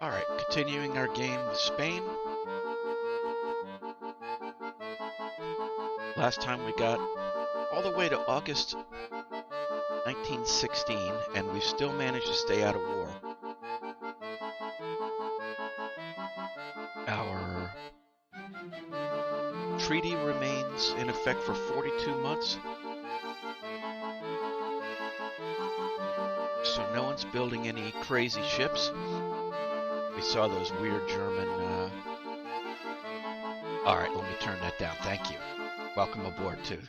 Alright, continuing our game with Spain. Last time we got all the way to August 1916, and we've still managed to stay out of war. Our treaty remains in effect for 42 months, so no one's building any crazy ships. We saw those weird German... Alright, let me turn that down. Thank you. Welcome aboard, too.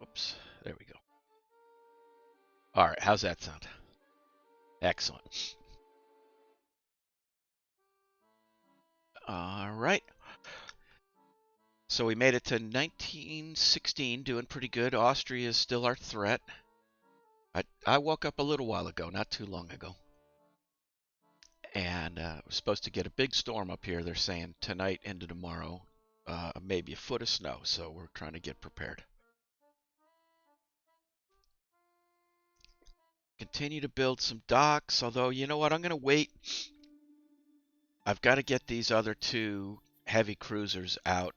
Oops, there we go. Alright, how's that sound? Excellent. Alright. So we made it to 1916, doing pretty good. Austria is still our threat. I woke up a little while ago, not too long ago. And we're supposed to get a big storm up here. They're saying tonight into tomorrow, maybe a foot of snow. So we're trying to get prepared. Continue to build some docks, although, you know what, I'm going to wait. I've got to get these other two heavy cruisers out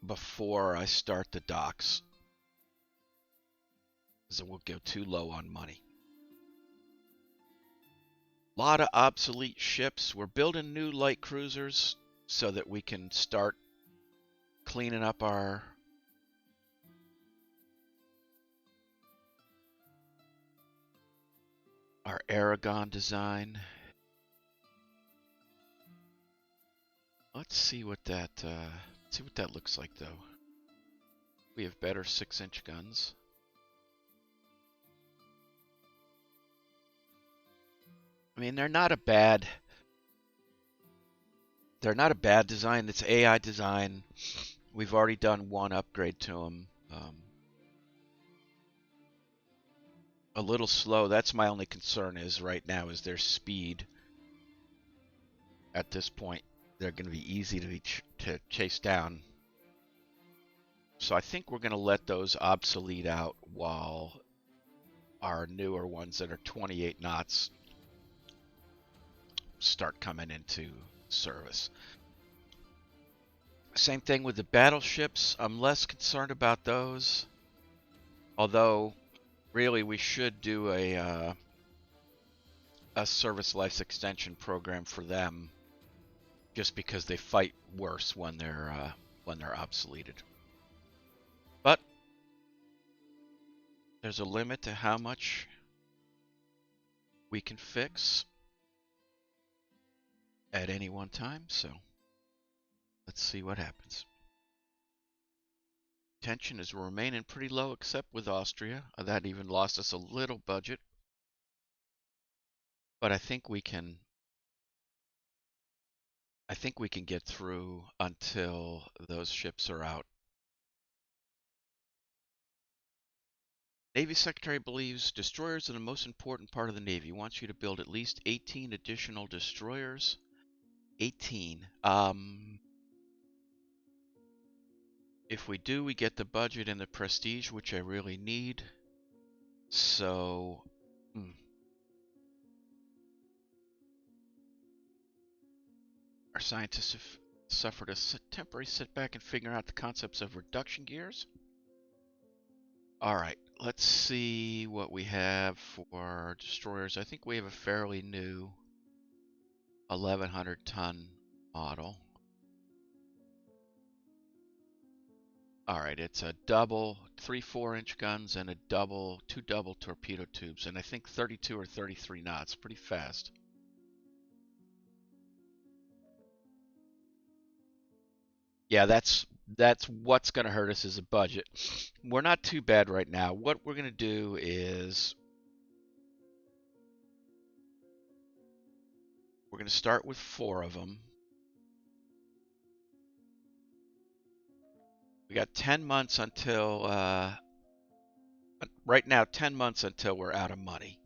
before I start the docks. So we'll go too low on money. A lot of obsolete ships. We're building new light cruisers so that we can start cleaning up our Aragon design. Let's see what that looks like, though. We have better 6-inch guns. I mean, they're not a bad design. It's AI design. We've already done one upgrade to them. A little slow. That's my only concern is right now is their speed. At this point, they're going to be easy to chase down. So I think we're going to let those obsolete out while our newer ones that are 28 knots start coming into service. Same thing with the battleships. I'm less concerned about those. Although, really, we should do a service life extension program for them, just because they fight worse when they're obsoleted. But there's a limit to how much we can fix at any one time, so let's see what happens. Tension is remaining pretty low, except with Austria. That even lost us a little budget. But I think we can get through until those ships are out. Navy Secretary believes destroyers are the most important part of the Navy. Wants you to build at least 18 additional destroyers. 18. If we do, we get the budget and the prestige, which I really need. So, our scientists have suffered a temporary setback in figuring out the concepts of reduction gears. Alright, let's see what we have for destroyers. I think we have a fairly new 1100 ton model. Alright, it's a double 3 4-inch guns and two double torpedo tubes, and I think 32 or 33 knots, pretty fast. Yeah, that's what's going to hurt us is a budget. We're not too bad right now. What we're going to do is we're going to start with 4 of them. We got 10 months until, right now, 10 months until we're out of money.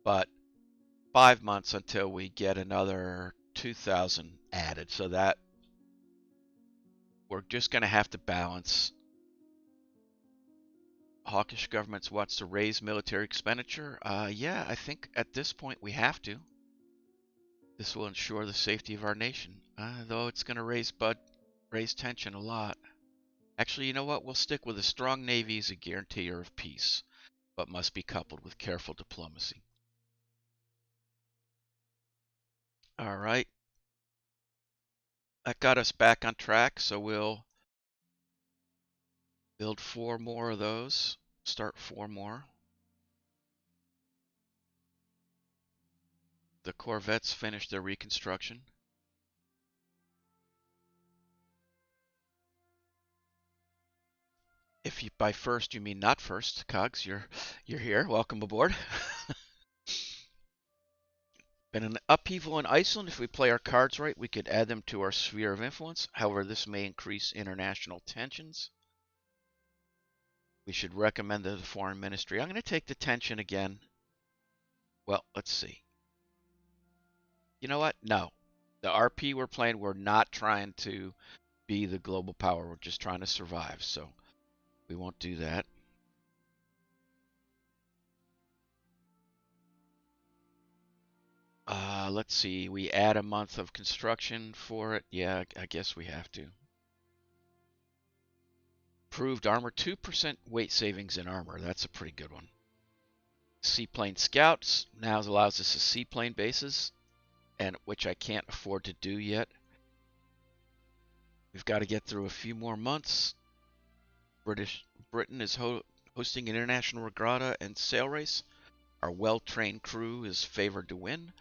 But 5 months until we get another 2,000 added. So that we're just going to have to balance. Hawkish governments wants to raise military expenditure. Yeah, I think at this point we have to. This will ensure the safety of our nation, though it's going to raise tension a lot. Actually, you know what? We'll stick with a strong navy as a guarantor of peace, but must be coupled with careful diplomacy. All right. That got us back on track, so we'll build 4 more of those. Start 4 more. The corvettes finished their reconstruction. If you by first you mean not first, Cogs, you're here. Welcome aboard. Been an upheaval in Iceland. If we play our cards right, we could add them to our sphere of influence. However, this may increase international tensions. We should recommend to the foreign ministry. I'm going to take the tension again. Well, let's see. You know what? No. The RP we're playing, we're not trying to be the global power. We're just trying to survive. So we won't do that. Let's see. We add a month of construction for it. Yeah, I guess we have to. Proved armor, 2% weight savings in armor. That's a pretty good one. Seaplane scouts now allows us to seaplane bases, and which I can't afford to do yet. We've got to get through a few more months. Britain is hosting an international regatta and sail race. Our well-trained crew is favored to win.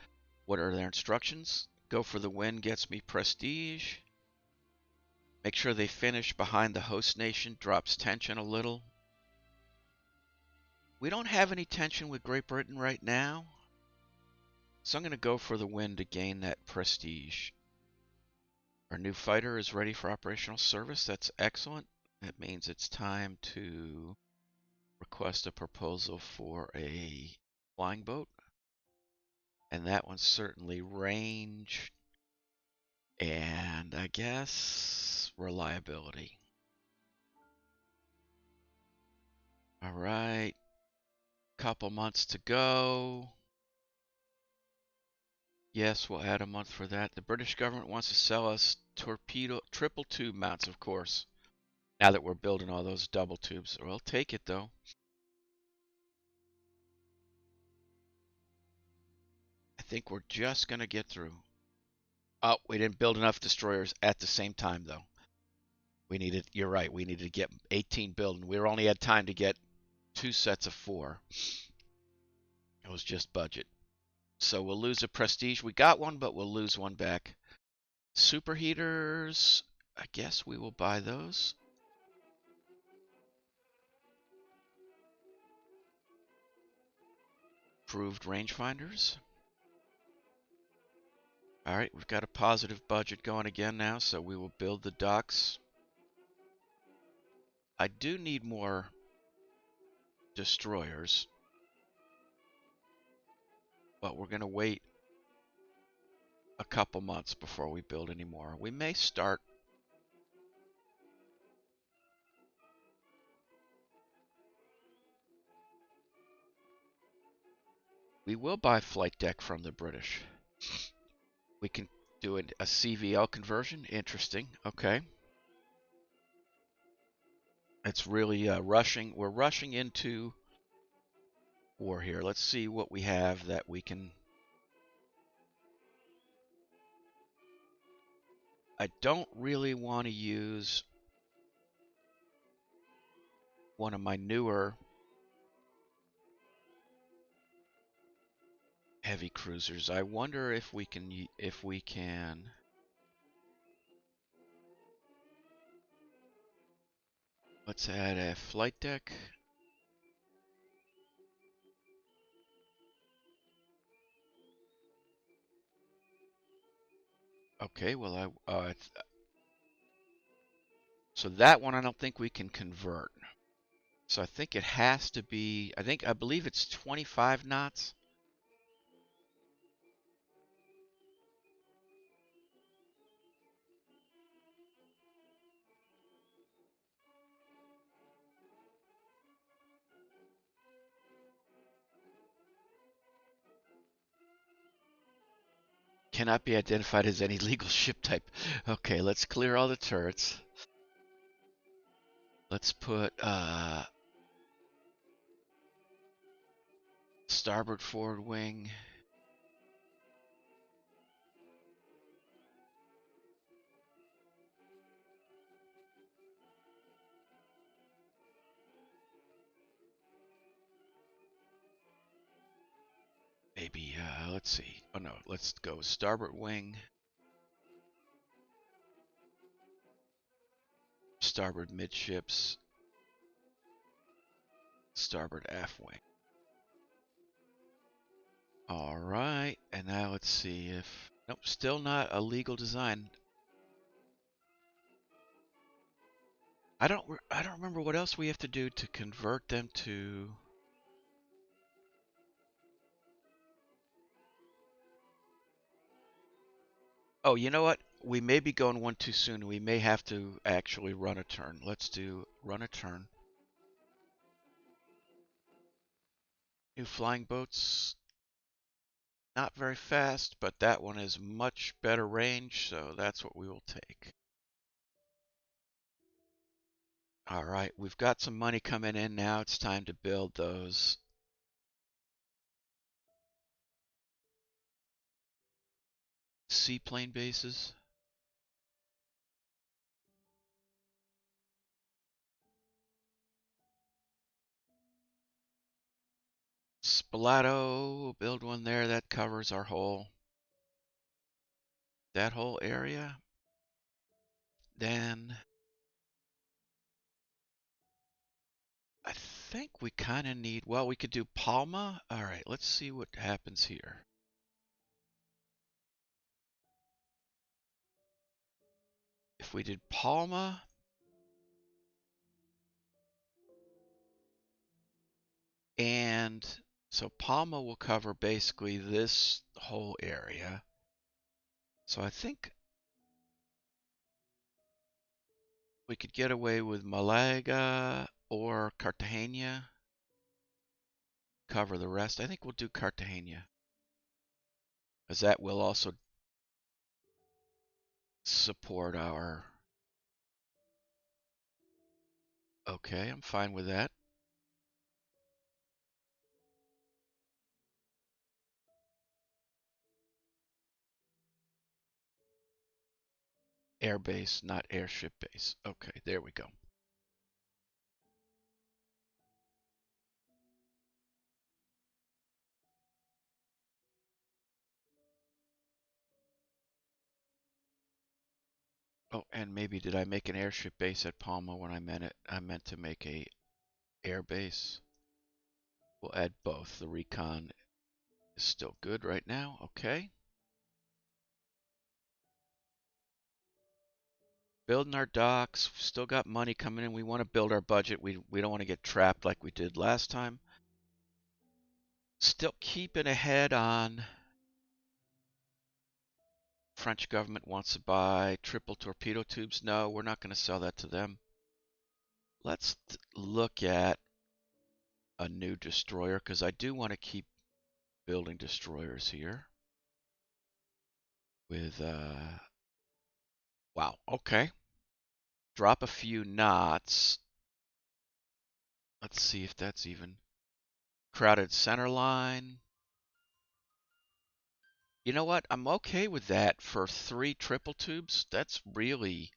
What are their instructions? Go for the win gets me prestige. Make sure they finish behind the host nation, drops tension a little. We don't have any tension with Great Britain right now, so I'm going to go for the win to gain that prestige. Our new fighter is ready for operational service. That's excellent. That means it's time to request a proposal for a flying boat. And that one's certainly range and I guess reliability. All right. Couple months to go. Yes, we'll add a month for that. The British government wants to sell us triple tube mounts, of course. Now that we're building all those double tubes. We'll take it, though. I think we're just going to get through. Oh, we didn't build enough destroyers at the same time, though. You're right, we needed to get 18 building. We only had time to get 2 sets of 4. It was just budget. So we'll lose a prestige. We got one, but we'll lose one back. Superheaters, I guess we will buy those. Improved rangefinders. All right, we've got a positive budget going again now, so we will build the docks. I do need more destroyers, but we're going to wait a couple months before we build any more. We may start. We will buy flight deck from the British. We can do a CVL conversion. Interesting. Okay. It's really rushing. We're rushing into war here. Let's see what we have that we can. I don't really want to use one of my newer heavy cruisers. I wonder if we can. Let's add a flight deck. Okay, well So that one I don't think we can convert. So I think it has to be, I believe it's 25 knots. Cannot be identified as any legal ship type. Okay, let's clear all the turrets. Let's put starboard forward wing. Maybe, let's see. Oh no, let's go starboard wing. Starboard midships. Starboard aft wing. All right, and now let's see if... Nope, still not a legal design. I don't remember what else we have to do to convert them to... Oh, you know what? We may be going one too soon. We may have to actually run a turn. Let's do run a turn. New flying boats. Not very fast, but that one is much better range, so that's what we will take. All right, we've got some money coming in now. It's time to build those seaplane bases. Spalato, build one there. That covers our that whole area. Then I think we kind of need, well, we could do Palma. All right, let's see what happens here. If we did Palma, and so Palma will cover basically this whole area. So I think we could get away with Malaga or Cartagena, cover the rest. I think we'll do Cartagena, as that will also support our... Okay, I'm fine with that. Air base, not airship base. Okay, there we go. Oh, and maybe did I make an airship base at Palma when I meant it? I meant to make a air base. We'll add both. The recon is still good right now. Okay. Building our docks. Still got money coming in. We want to build our budget. We don't want to get trapped like we did last time. Still keeping ahead on... French government wants to buy triple torpedo tubes. No, we're not going to sell that to them. Let's look at a new destroyer, because I do want to keep building destroyers here. With, wow, okay. Drop a few knots. Let's see if that's even... Crowded center line. You know what? I'm okay with that for 3 triple tubes. That's really...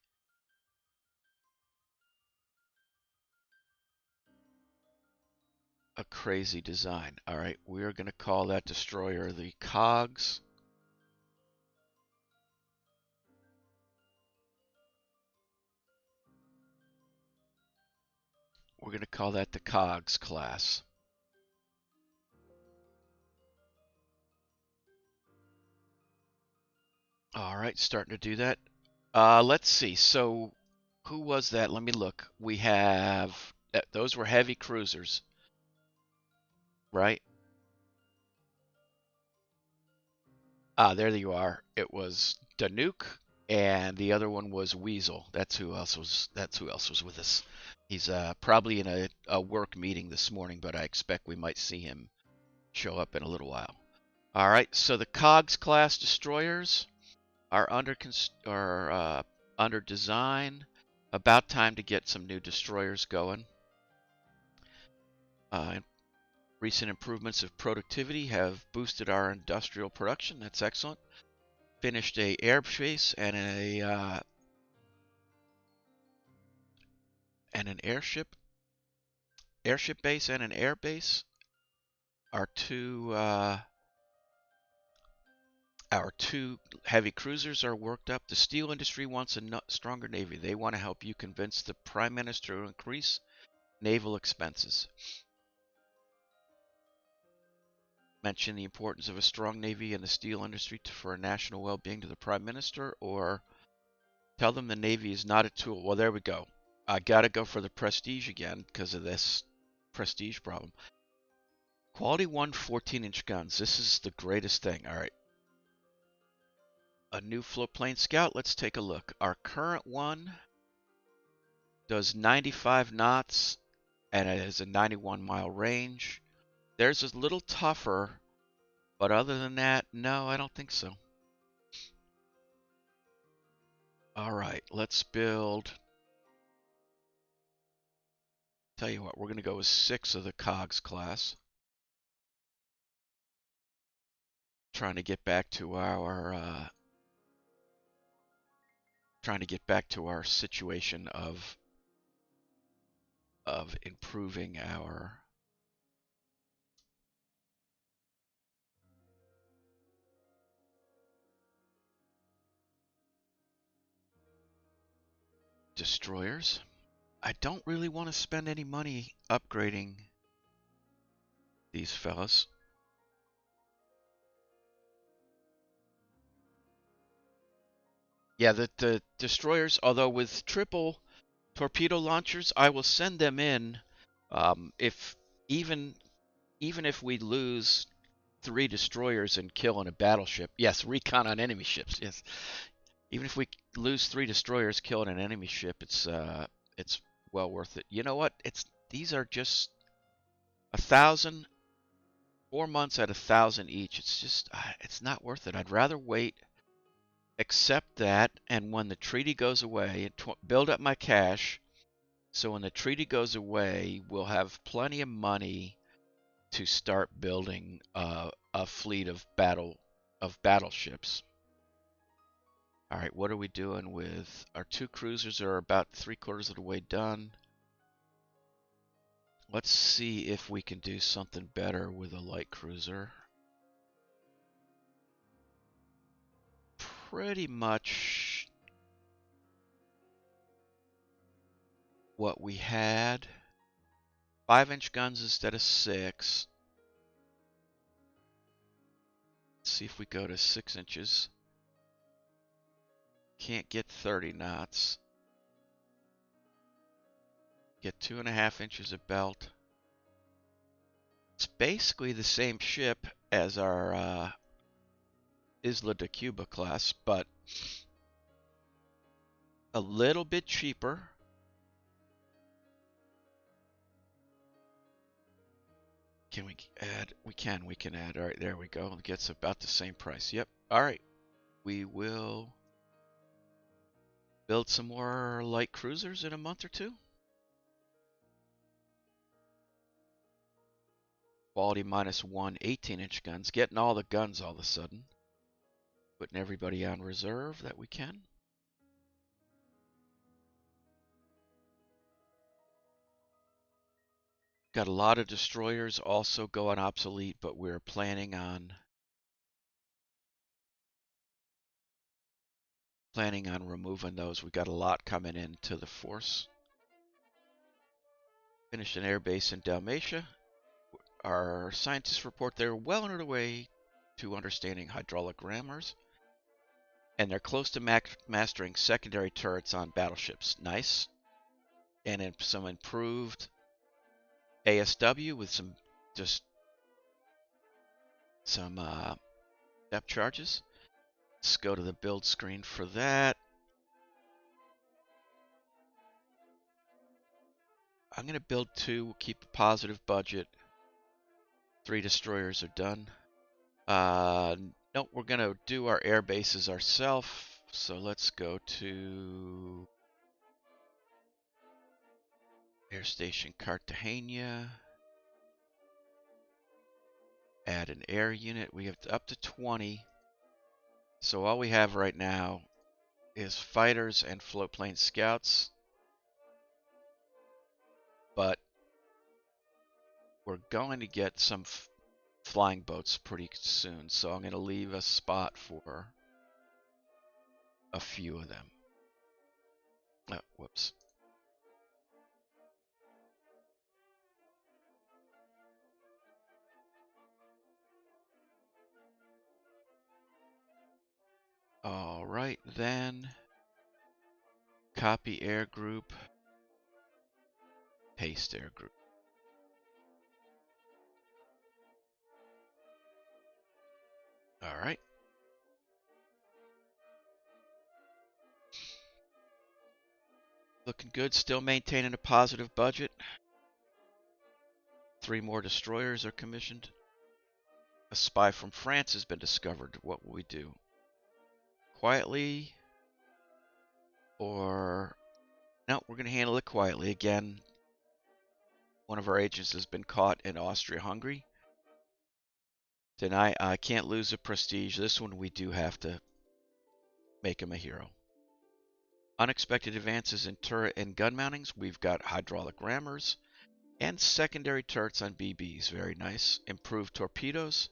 a crazy design. All right, we're going to call that destroyer the Cogs. We're going to call that the Cogs class. All right, starting to do that. Let's see. So Who was that? Let me look. We have those were heavy cruisers, right? Ah, there you are. It was Danuke, and the other one was Weasel. That's who else was. That's who else was with us. He's probably in a work meeting this morning, but I expect we might see him show up in a little while. All right. So the Cogs class destroyers are under design. About time to get some new destroyers going. Uh, recent improvements of productivity have boosted our industrial production. That's excellent. Finished a airspace and an airship base and an air base. Our two heavy cruisers are worked up. The steel industry wants a stronger navy. They want to help you convince the prime minister to increase naval expenses. Mention the importance of a strong navy and the steel industry for national well-being to the prime minister, or tell them the navy is not a tool. Well, there we go. I gotta go for the prestige again because of this prestige problem. Quality 1 14-inch guns. This is the greatest thing. All right. A new floatplane scout. Let's take a look. Our current one does 95 knots and it has a 91-mile range. Theirs is a little tougher, but other than that, no, I don't think so. All right, let's build. Tell you what, we're going to go with 6 of the Cogs class. Trying to get back to our situation of improving our destroyers. I don't really want to spend any money upgrading these fellas. Yeah, the destroyers, although with triple torpedo launchers, I will send them in. If even even if we lose 3 destroyers and kill in a battleship, yes, recon on enemy ships, yes. Even if we lose 3 destroyers, kill in an enemy ship, it's well worth it. You know what? These are just 1,000, 4 months at 1,000 each. It's just it's not worth it. I'd rather wait, accept that, and when the treaty goes away, build up my cash. So when the treaty goes away, we'll have plenty of money to start building a fleet of battleships. All right, what are we doing with our 2 cruisers? Are about 3/4 of the way done. Let's see if we can do something better with a light cruiser. Pretty much what we had. 5-inch guns instead of 6. Let's see if we go to 6 inches. Can't get 30 knots. Get 2.5 inches of belt. It's basically the same ship as our Isla de Cuba class, but a little bit cheaper. Can we add? We can add. All right, there we go. It gets about the same price. Yep. All right. We will build some more light cruisers in a month or 2. Quality -1 18-inch guns. Getting all the guns all of a sudden. Putting everybody on reserve that we can. Got a lot of destroyers also going obsolete, but we're planning on removing those. We got a lot coming into the force. Finished an air base in Dalmatia. Our scientists report they're well on their way to understanding hydraulic rammers. And they're close to mastering secondary turrets on battleships. Nice. And some improved ASW with some depth charges. Let's go to the build screen for that. I'm going to build 2, keep a positive budget. 3 destroyers are done. No, we're going to do our air bases ourselves. So let's go to Air Station Cartagena. Add an air unit. We have up to 20. So all we have right now is fighters and floatplane scouts. But we're going to get some flying boats pretty soon. So I'm going to leave a spot for a few of them. Oh, whoops. All right, then. Copy air group. Paste air group. All right. Looking good. Still maintaining a positive budget. 3 more destroyers are commissioned. A spy from France has been discovered. What will we do? Quietly? Or... No, we're going to handle it quietly. Again, one of our agents has been caught in Austria-Hungary. Then I can't lose a prestige. This one we do have to make him a hero. Unexpected advances in turret and gun mountings. We've got hydraulic rammers and secondary turrets on BBs. Very nice. Improved torpedoes.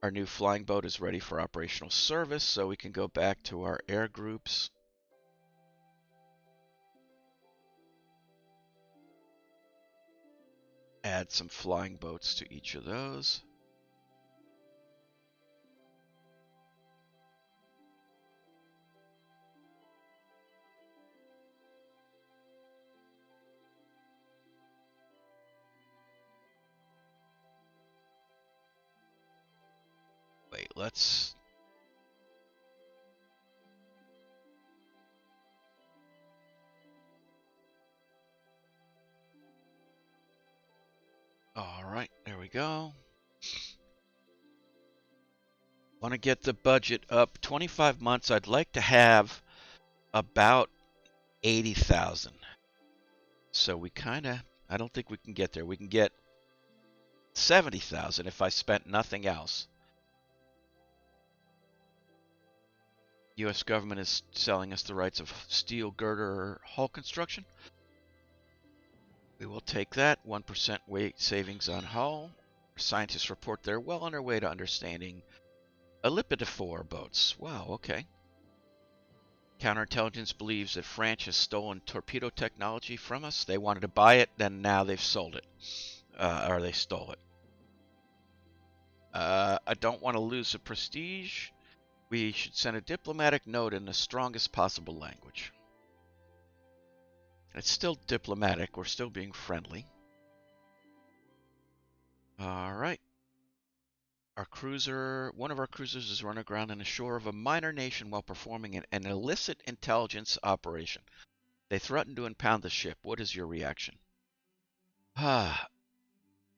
Our new flying boat is ready for operational service, so we can go back to our air groups. Add some flying boats to each of those. Wait, let's... All right, there we go. Want to get the budget up 25 months. I'd like to have about 80,000. So we kind of, I don't think we can get there. We can get 70,000 if I spent nothing else. U.S. government is selling us the rights of steel girder hull construction. We will take that. 1% weight savings on hull. Scientists report they're well on their way to understanding elliptiphore boats. Wow, okay. Counterintelligence believes that France has stolen torpedo technology from us. They wanted to buy it, then now they've sold it. Or they stole it. I don't want to lose the prestige. We should send a diplomatic note in the strongest possible language. It's still diplomatic. We're still being friendly. All right. One of our cruisers is run aground on the shore of a minor nation while performing an illicit intelligence operation. They threaten to impound the ship. What is your reaction?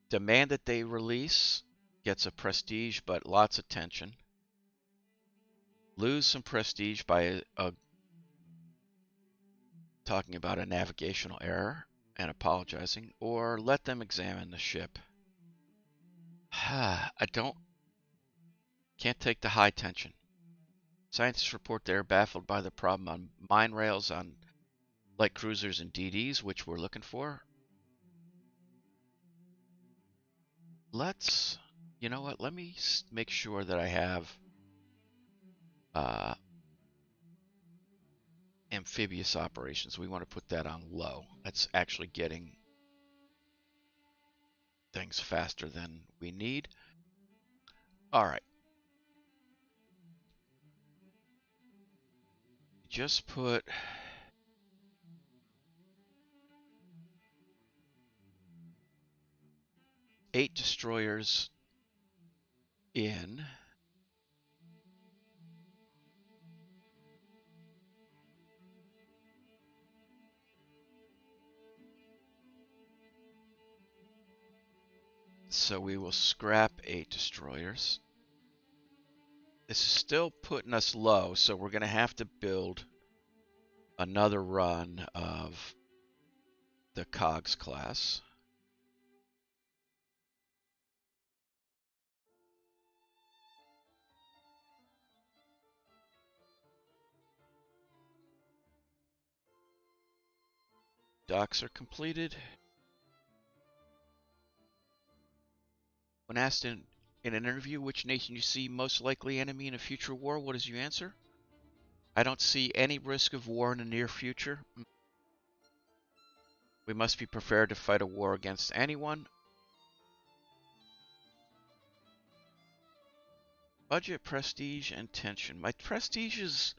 Demand that they release. Gets a prestige, but lots of tension. Lose some prestige by talking about a navigational error and apologizing, or let them examine the ship. Can't take the high tension. Scientists report they are baffled by the problem on mine rails on light cruisers and DDs, which we're looking for. You know what? Let me make sure that I have amphibious operations. We want to put that on low. That's actually getting things faster than we need. All right. just put eight destroyers in. So we will scrap 8 destroyers. This is still putting us low, so we're going to have to build another run of the Cogs class. Docks are completed. When asked in an interview which nation you see most likely enemy in a future war, what is your answer? I don't see any risk of war in the near future. We must be prepared to fight a war against anyone. Budget, prestige, and tension. My prestige is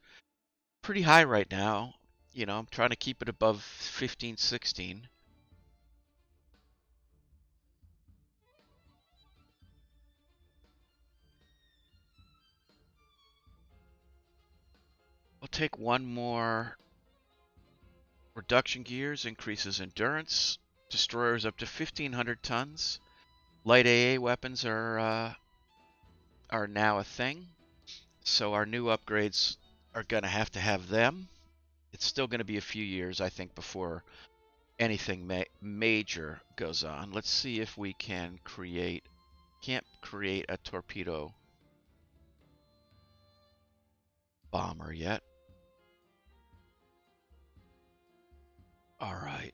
pretty high right now. You know, I'm trying to keep it above 15, 16. I'll take one more. Reduction gears increases endurance. Destroyers up to 1,500 tons. Light AA weapons are now a thing. So our new upgrades are going to have them. It's still going to be a few years, I think, before anything major goes on. Let's see if we can create. Can't create a torpedo bomber yet. All right.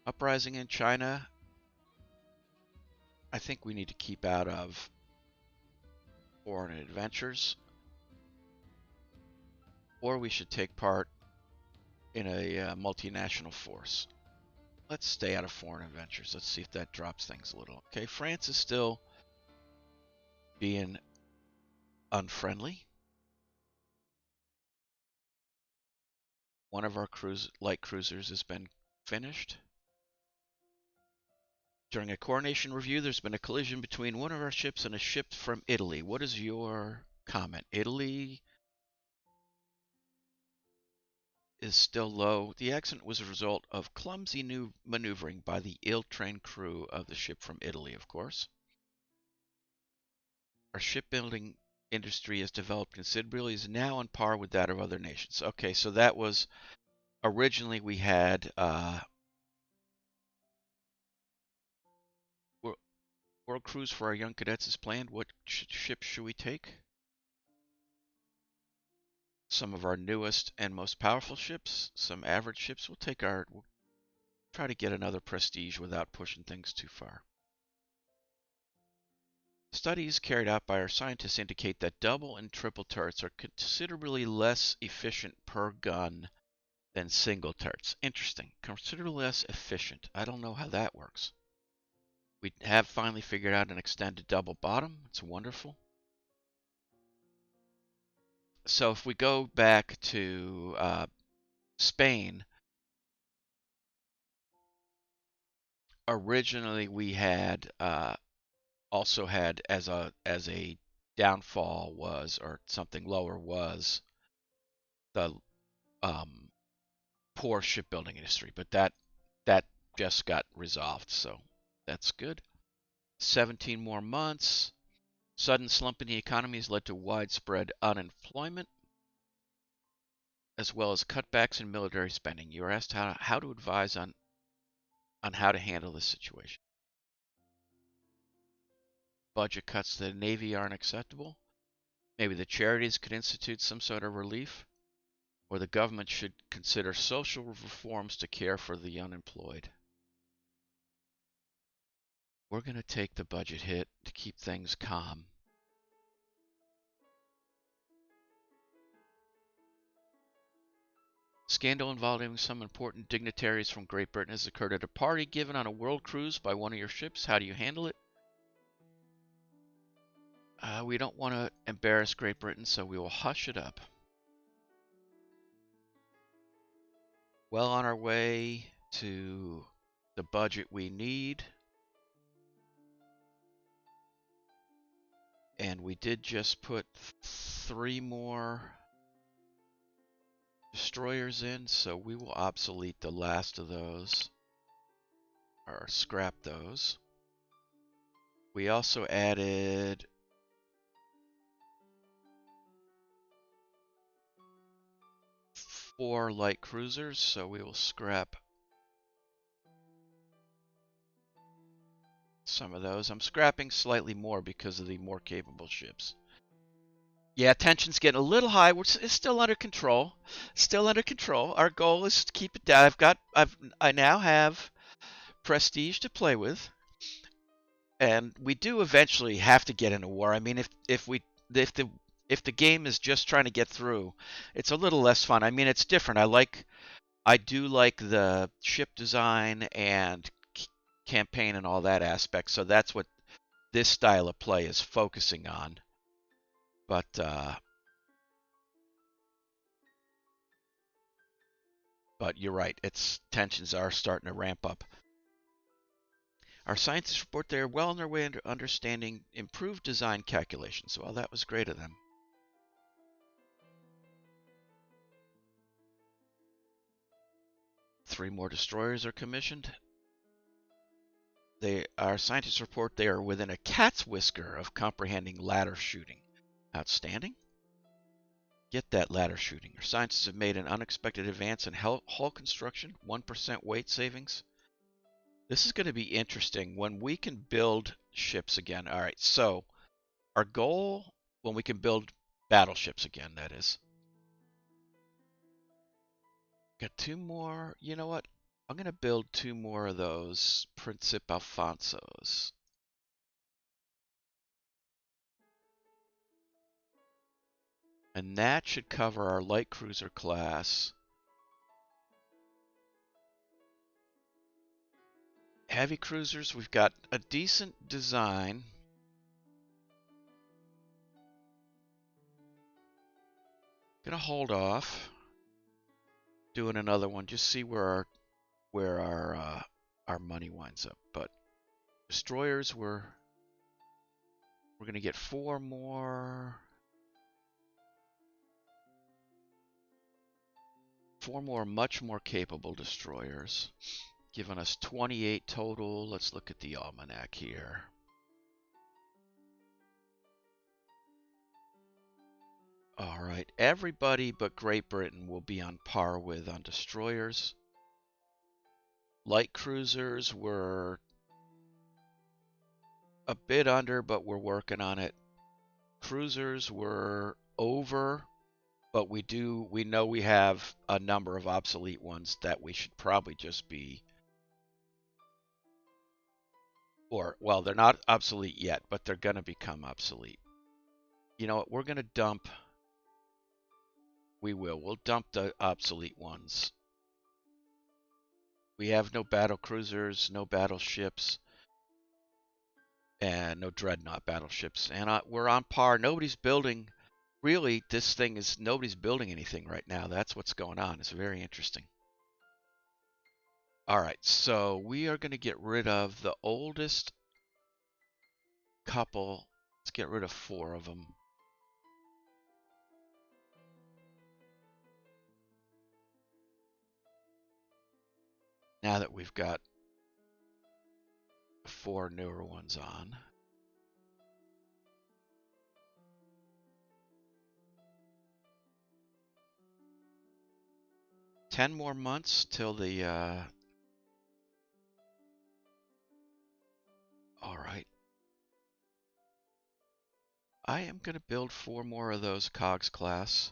Uprising in China. I think we need to keep out of foreign adventures. Or we should take part in a multinational force. Let's stay out of foreign adventures. Let's see if that drops things a little. Okay, France is still being unfriendly. One of our light cruisers has been finished. During a coordination review, there's been a collision between one of our ships and a ship from Italy. What is your comment? Italy is still low. The accident was a result of clumsy new maneuvering by the ill-trained crew of the ship from Italy, of course. Our shipbuilding industry has developed considerably, is now on par with that of other nations. Okay, so that was originally we had world cruise for our young cadets is planned. What ships should we take? Some of our newest and most powerful ships, some average ships. We'll try to get another prestige without pushing things too far. Studies carried out by our scientists indicate that double and triple turrets are considerably less efficient per gun than single turrets. Interesting. Considerably less efficient. I don't know how that works. We have finally figured out an extended double bottom. It's wonderful. So if we go back to Spain, originally we had also had as a downfall was, or something lower was, the poor shipbuilding industry, but that just got resolved, so that's good. 17 more months. Sudden slump in the economy has led to widespread unemployment, as well as cutbacks in military spending. You were asked how to advise on how to handle this situation. Budget cuts to the Navy aren't acceptable. Maybe the charities could institute some sort of relief, or the government should consider social reforms to care for the unemployed. We're going to take the budget hit to keep things calm. Scandal involving some important dignitaries from Great Britain has occurred at a party given on a world cruise by one of your ships. How do you handle it? We don't want to embarrass Great Britain, so we will hush it up. Well on our way to the budget we need. And we did just put 3 more destroyers in, so we will obsolete the last of those, or scrap those. We also added 4 light cruisers, so we will scrap some of those. I'm scrapping slightly more because of the more capable ships. Yeah, tension's getting a little high, which is still under control. Still under control. Our goal is to keep it down. I now have prestige to play with, and we do eventually have to get in a war. I mean, if the if the game is just trying to get through, it's a little less fun. I mean, it's different. I do like the ship design and campaign and all that aspect. So that's what this style of play is focusing on. But you're right. Its tensions are starting to ramp up. Our scientists report they are well on their way into understanding improved design calculations. Well, that was great of them. Three more destroyers are commissioned. Our scientists report they are within a cat's whisker of comprehending ladder shooting. Outstanding. Get that ladder shooting. Our scientists have made an unexpected advance in hull construction, 1% weight savings. This is going to be interesting when we can build ships again. All right, so our goal when we can build battleships again, that is. Got 2 more. You know what? I'm going to build 2 more of those Principe Alfonsos. And that should cover our light cruiser class. Heavy cruisers, we've got a decent design. Gonna hold off doing another one, just see where our money winds up. But destroyers, we're gonna get 4 more. 4 more much more capable destroyers, giving us 28 total. Let's look at the almanac here. All right, everybody but Great Britain will be on par with on destroyers. Light cruisers were a bit under, but we're working on it. Cruisers were over, but we know we have a number of obsolete ones that we should probably just be, or well, they're not obsolete yet, but they're going to become obsolete. You know what? We're going to dump. We'll dump the obsolete ones. We have no battle cruisers, no battleships, and no dreadnought battleships. And we're on par. Nobody's building. Really, this thing is nobody's building anything right now. That's what's going on. It's very interesting. All right, so we are going to get rid of the oldest couple. Let's get rid of 4 of them. Now that we've got 4 newer ones on. Ten more months till the all right. I am going to build 4 more of those Cogs class.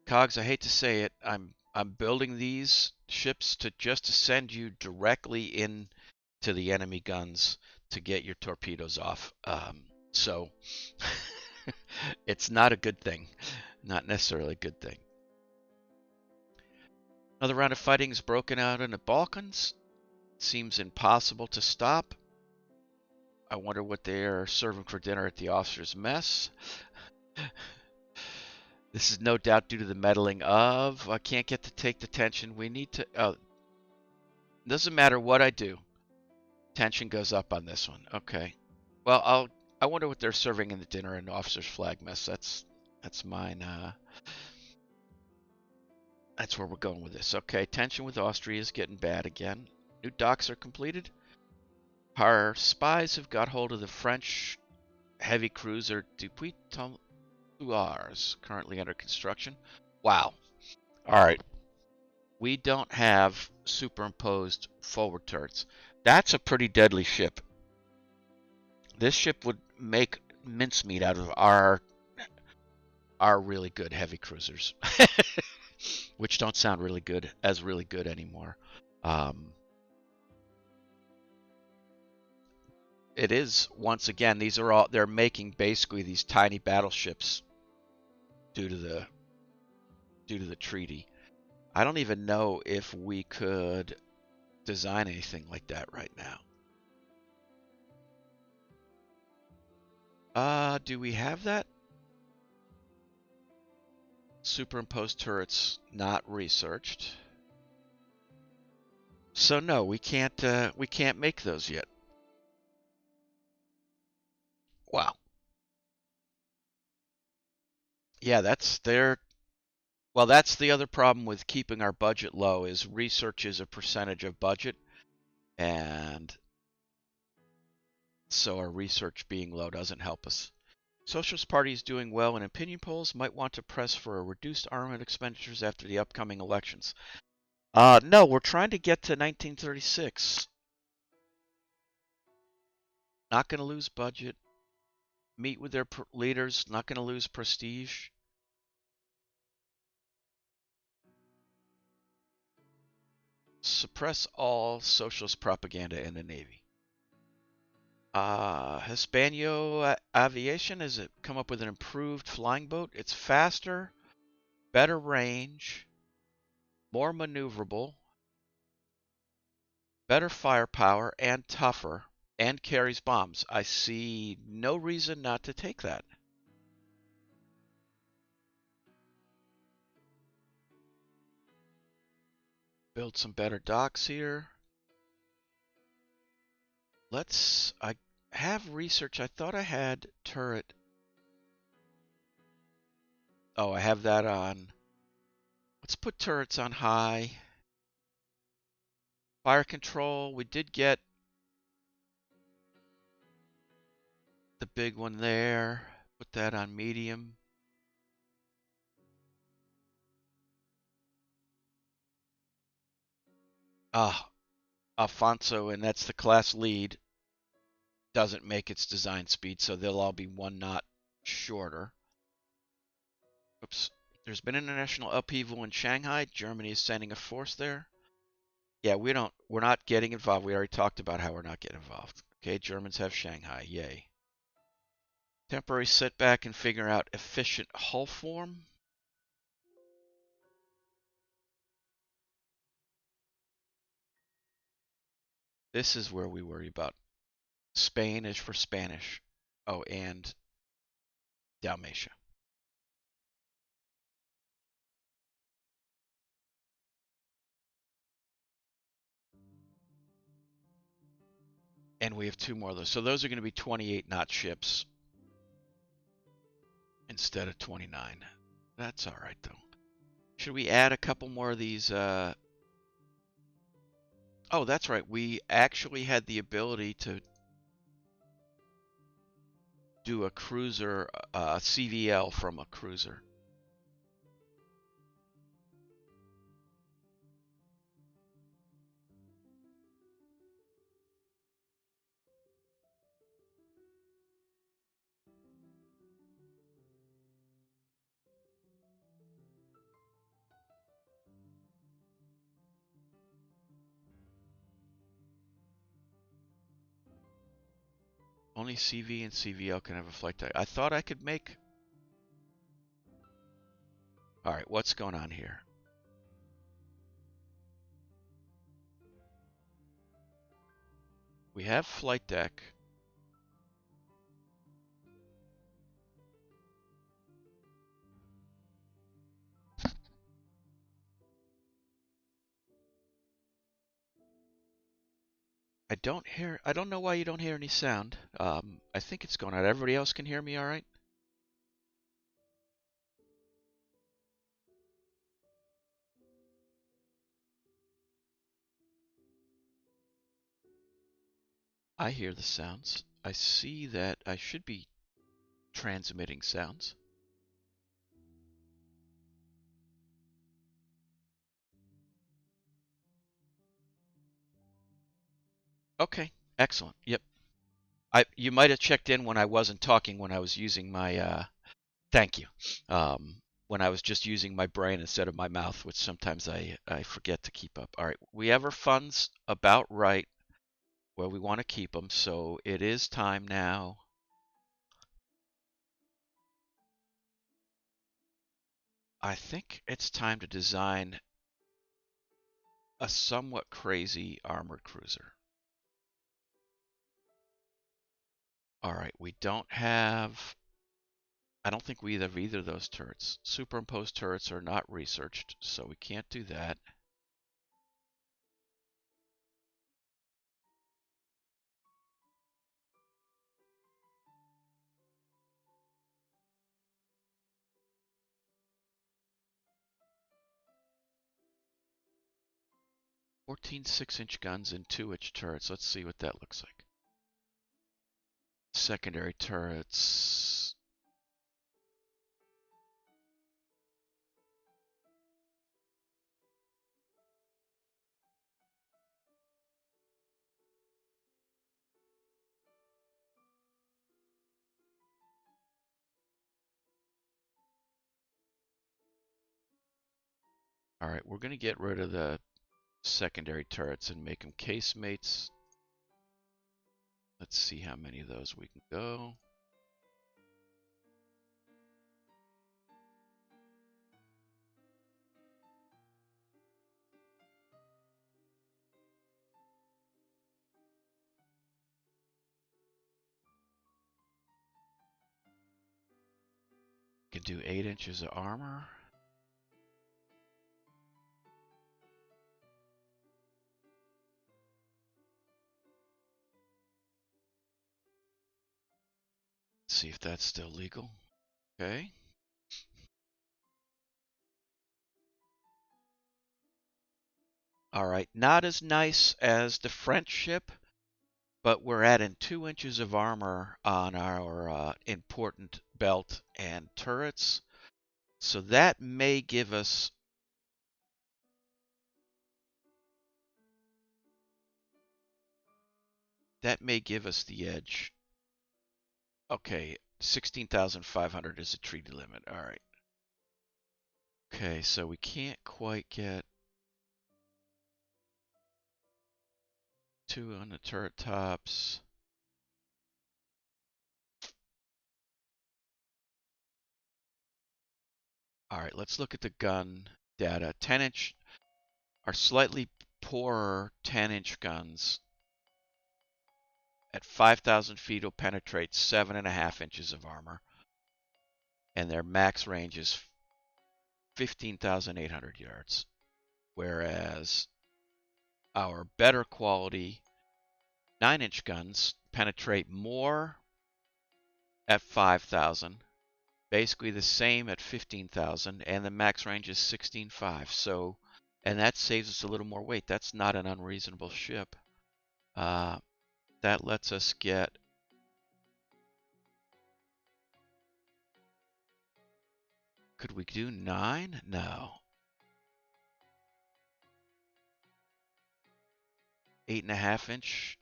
Cogs, I hate to say it, I'm building these ships to send you directly in to the enemy guns to get your torpedoes off. So it's not a good thing. Not necessarily a good thing. Another round of fighting is broken out in the Balkans. Seems impossible to stop. I wonder what they are serving for dinner at the officers' mess. This is no doubt due to the meddling of. I can't get to take the tension. We need to. Oh, doesn't matter what I do. Tension goes up on this one. Okay. Well, I wonder what they're serving in the dinner and officers' flag mess. That's mine. That's where we're going with this. Okay. Tension with Austria is getting bad again. New docks are completed. Our spies have got hold of the French heavy cruiser Dupuy Tours, currently under construction. Wow. All right. We don't have superimposed forward turrets. That's a pretty deadly ship. This ship would make mincemeat out of our really good heavy cruisers, which don't sound really good anymore. It is, once again, they're making basically these tiny battleships due to the treaty. I don't even know if we could design anything like that right now. Do we have that? Superimposed turrets not researched. So no, we can't make those yet. Wow. Yeah, that's the other problem with keeping our budget low is research is a percentage of budget, and so our research being low doesn't help us. Socialist Party is doing well in opinion polls, might want to press for a reduced armament expenditures after the upcoming elections. No, we're trying to get to 1936. Not going to lose budget. Meet with their leaders, not going to lose prestige. Suppress all socialist propaganda in the Navy. Hispanio Aviation has come up with an improved flying boat. It's faster, better range, more maneuverable, better firepower, and tougher, and carries bombs. I see no reason not to take that. Build some better docks here. I have research. I thought I had turret. Oh, I have that on. Let's put turrets on high. Fire control, we did get the big one there. Put that on medium. Alfonso, and that's the class lead, doesn't make its design speed, so they'll all be 1 knot shorter. Oops. There's been international upheaval in Shanghai. Germany is sending a force there. Yeah, we're not getting involved. We already talked about how we're not getting involved. Okay, Germans have Shanghai. Yay. Temporary setback and figure out efficient hull form. This is where we worry about. Spain is for Spanish. Oh, and Dalmatia. And we have 2 more of those. So those are going to be 28 knot ships instead of 29. That's all right, though. Should we add a couple more of these? Oh, that's right. We actually had the ability to do a cruiser, CVL from a cruiser. Only CV and CVL can have a flight deck. I thought I could make... All right, what's going on here? We have flight deck. I don't know why you don't hear any sound. I think it's going out. Everybody else can hear me all right? I hear the sounds. I see that I should be transmitting sounds. Okay, excellent. Yep. You might have checked in when I wasn't talking when I was using my thank you. When I was just using my brain instead of my mouth, which sometimes I forget to keep up. All right, we have our funds about right where we want to keep them, so it is time now. I think it's time to design a somewhat crazy armored cruiser. All right, we don't have. I don't think we have either of those turrets. Superimposed turrets are not researched, so we can't do that. 14 6-inch guns and 2-inch turrets. Let's see what that looks like. Secondary turrets. All right, we're going to get rid of the secondary turrets and make them casemates. Let's see how many of those we can go. Can do 8 inches of armor. Let's see if that's still legal. Okay. All right, not as nice as the French ship, but we're adding 2 inches of armor on our important belt and turrets. So that may give us the edge. Okay, 16,500 is the treaty limit. All right. Okay, so we can't quite get 2 on the turret tops. All right, let's look at the gun data. 10-inch are slightly poorer 10-inch guns at 5,000 feet will penetrate 7.5 inches of armor, and their max range is 15,800 yards. Whereas our better quality 9-inch guns penetrate more at 5,000, basically the same at 15,000, and the max range is 16.5. So, and that saves us a little more weight. That's not an unreasonable ship. Uh, that lets us get. Could we do 9? No. 8.5 inch.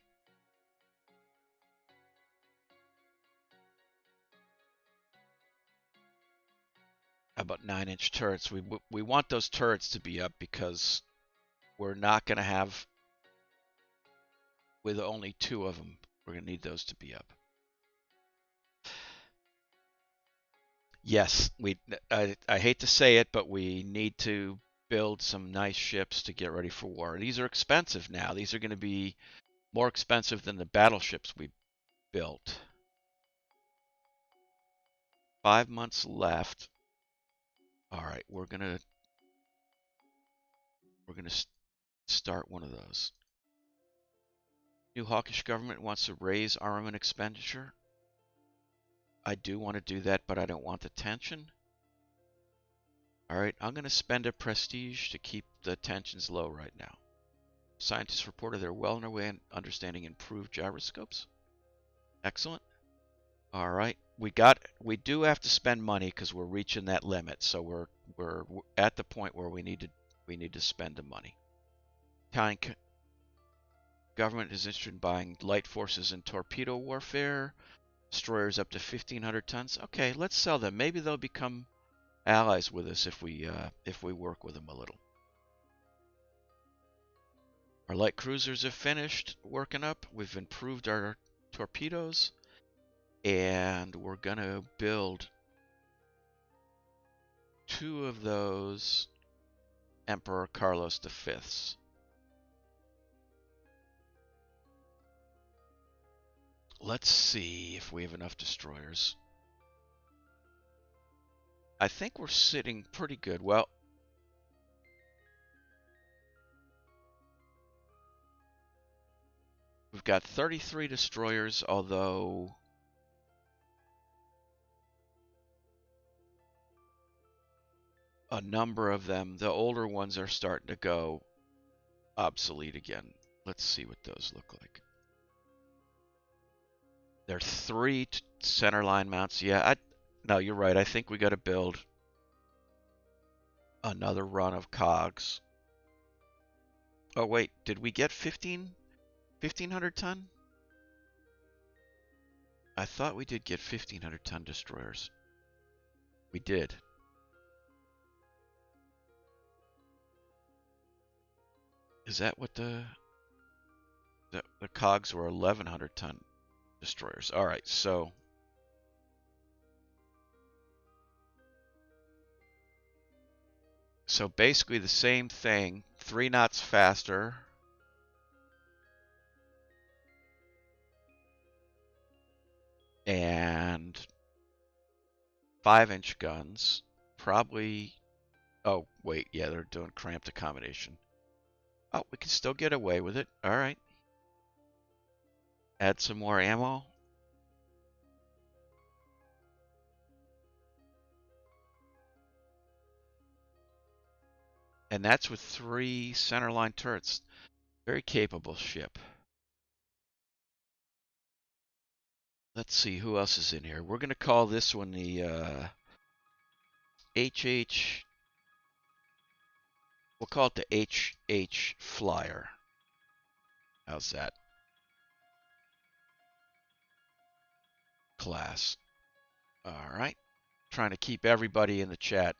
How about 9-inch turrets? We want those turrets to be up because we're not going to have with only 2 of them. We're going to need those to be up. Yes, I hate to say it, but we need to build some nice ships to get ready for war. These are expensive now. These are going to be more expensive than the battleships we built. 5 months left. All right, we're gonna start one of those. New hawkish government wants to raise armament expenditure. I do want to do that, but I don't want the tension. Alright, I'm going to spend a prestige to keep the tensions low right now. Scientists reported they're well on their way in understanding improved gyroscopes. Excellent. Alright, we do have to spend money because we're reaching that limit, so we're at the point where we need to spend the money. Italian government is interested in buying light forces in torpedo warfare. Destroyers up to 1,500 tons. Okay, let's sell them. Maybe they'll become allies with us if we work with them a little. Our light cruisers have finished working up. We've improved our torpedoes, and we're gonna build 2 of those Emperor Carlos V's. Let's see if we have enough destroyers. I think we're sitting pretty good. Well, we've got 33 destroyers, although a number of them, the older ones, are starting to go obsolete again. Let's see what those look like. There are 3 centerline mounts. Yeah, no, you're right. I think we got to build another run of cogs. Oh wait, did we get 1,500 ton? I thought we did get 1,500 ton destroyers. We did. Is that what the cogs were? 1,100 ton destroyers. All right, so basically the same thing, 3 knots faster. And 5-inch guns. Probably. Oh, wait. Yeah, they're doing cramped accommodation. Oh, we can still get away with it. All right. Add some more ammo. And that's with 3 centerline turrets. Very capable ship. Let's see who else is in here. We're going to call this one the HH. We'll call it the HH Flyer. How's that? Class. All right. Trying to keep everybody in the chat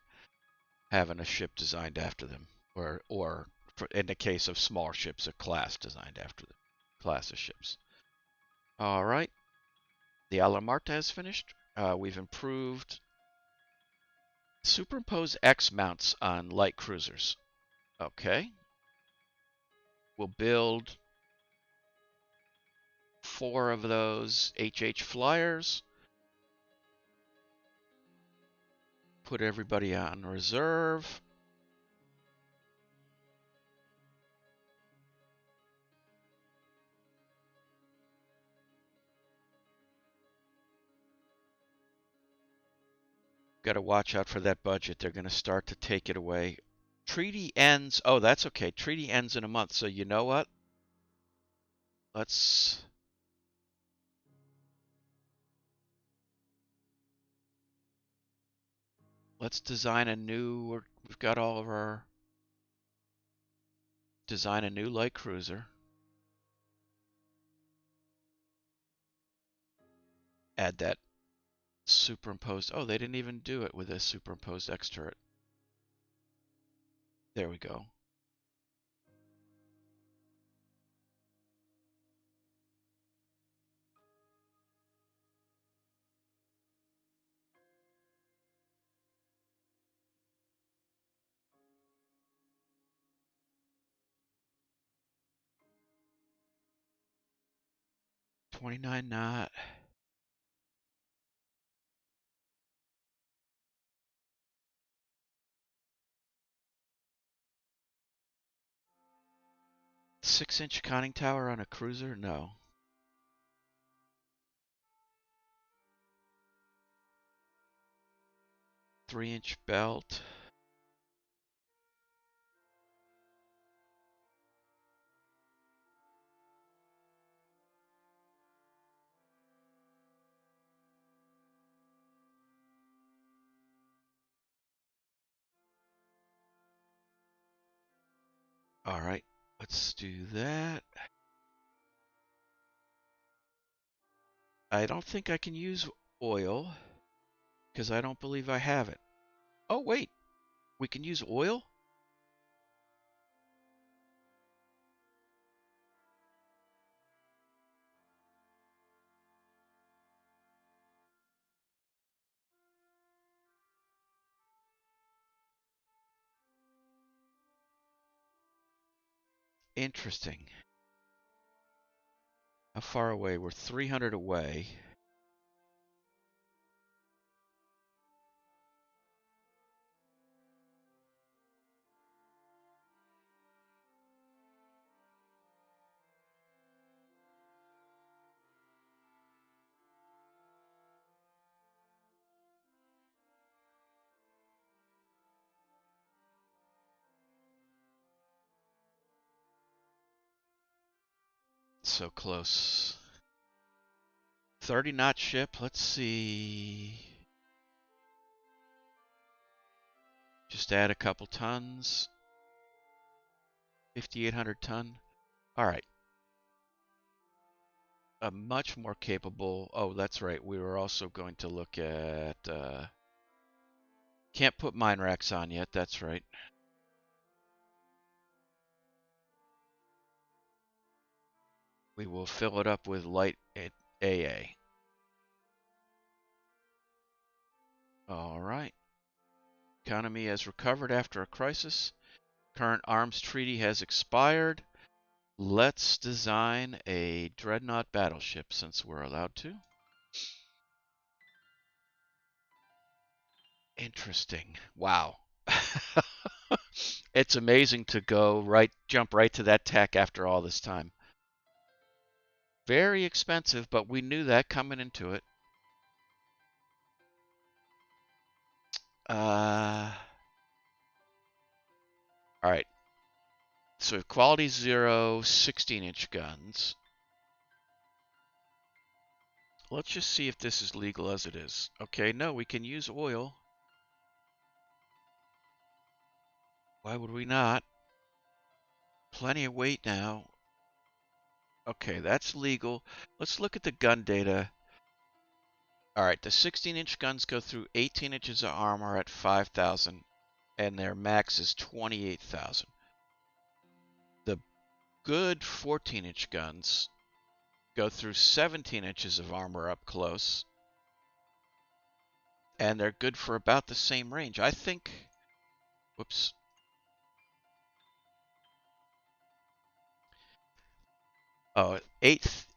having a ship designed after them, or in the case of small ships, a class designed after them. Class of ships. All right. The Alamarta has finished. We've improved superimposed X mounts on light cruisers. Okay. We'll build 4 of those HH Flyers. Put everybody on reserve. Got to watch out for that budget. They're going to start to take it away. Treaty ends. Oh, that's okay. Treaty ends in a month. So you know what? Let's design a new. We've got all of our. Design a new light cruiser. Add that superimposed. Oh, they didn't even do it with a superimposed X turret. There we go. .29 knot. 6-inch conning tower on a cruiser? No. Three-inch belt. All right, let's do that. I don't think I can use oil because I don't believe I have it. Oh, wait, we can use oil? Interesting. How far away? We're 300 away. So close. 30-knot ship. Let's see. Just add a couple tons. 5,800 ton. All right. A much more capable. Oh, that's right. We were also going to look at. Can't put mine racks on yet. That's right. We will fill it up with light AA. All right. Economy has recovered after a crisis. Current arms treaty has expired. Let's design a dreadnought battleship since we're allowed to. Interesting. Wow. It's amazing to jump right to that tech after all this time. Very expensive, but we knew that coming into it. All right. So quality 0, 16-inch guns. Let's just see if this is legal as it is. Okay, no, we can use oil. Why would we not? Plenty of weight now. Okay, that's legal. Let's look at the gun data. All right, the 16-inch guns go through 18 inches of armor at 5,000, and their max is 28,000. The good 14-inch guns go through 17 inches of armor up close, and they're good for about the same range. I think, whoops.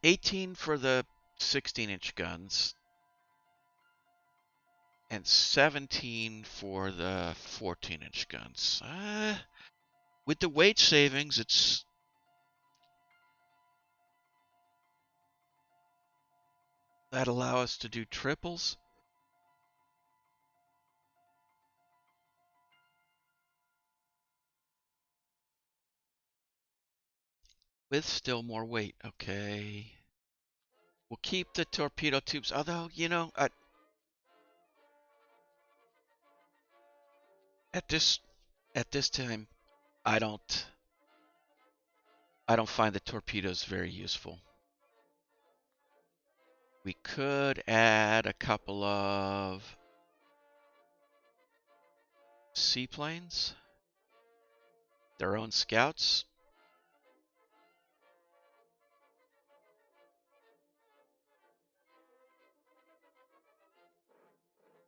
18 for the 16-inch guns, and 17 for the 14-inch guns. With the weight savings, it's that allow us to do triples. With still more weight. Okay. We'll keep the torpedo tubes, although, at this time, I don't find the torpedoes very useful. We could add a couple of seaplanes, their own scouts.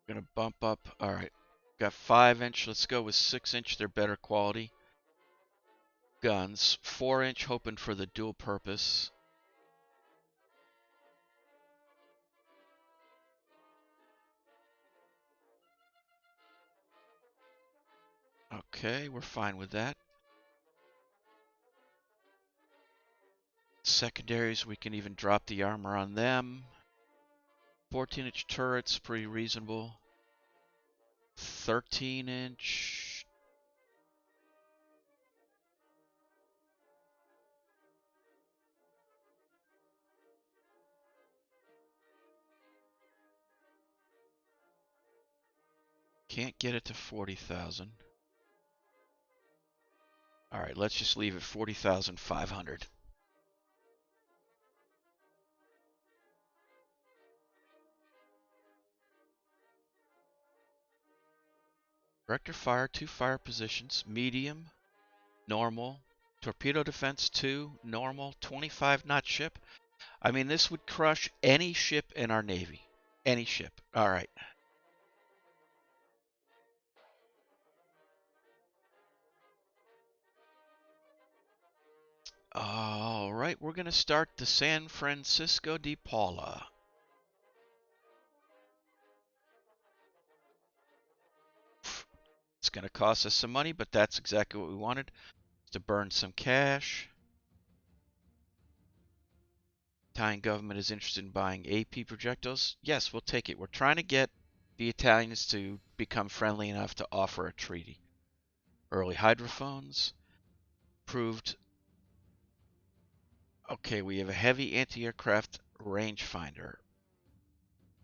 We're gonna bump up. All right, got 5-inch. Let's go with 6-inch. They're better quality guns. 4-inch, hoping for the dual purpose. Okay, we're fine with that. Secondaries, we can even drop the armor on them. 14-inch turrets, pretty reasonable. 13-inch. Can't get it to 40,000. All right, let's just leave it 40,500. Director fire, 2 fire positions, medium, normal, torpedo defense 2, normal, 25 knot ship. I mean, this would crush any ship in our Navy. Any ship. All right. All right, we're going to start the San Francisco de Paula. It's going to cost us some money, but that's exactly what we wanted, to burn some cash. Italian government is interested in buying AP projectiles. Yes, we'll take it. We're trying to get the Italians to become friendly enough to offer a treaty. Early hydrophones. Proved. Okay, we have a heavy anti-aircraft rangefinder.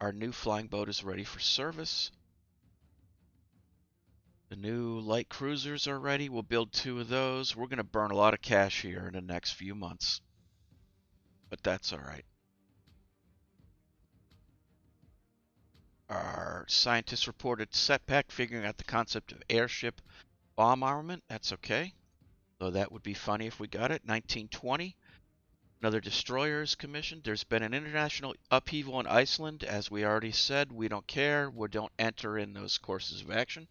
Our new flying boat is ready for service. The new light cruisers are ready. We'll build 2 of those. We're going to burn a lot of cash here in the next few months, but that's all right. Our scientists reported setback figuring out the concept of airship bomb armament. That's okay. Though that would be funny if we got it. 1920. Another destroyer is commissioned. There's been an international upheaval in Iceland. As we already said, we don't care. We don't enter in those courses of action.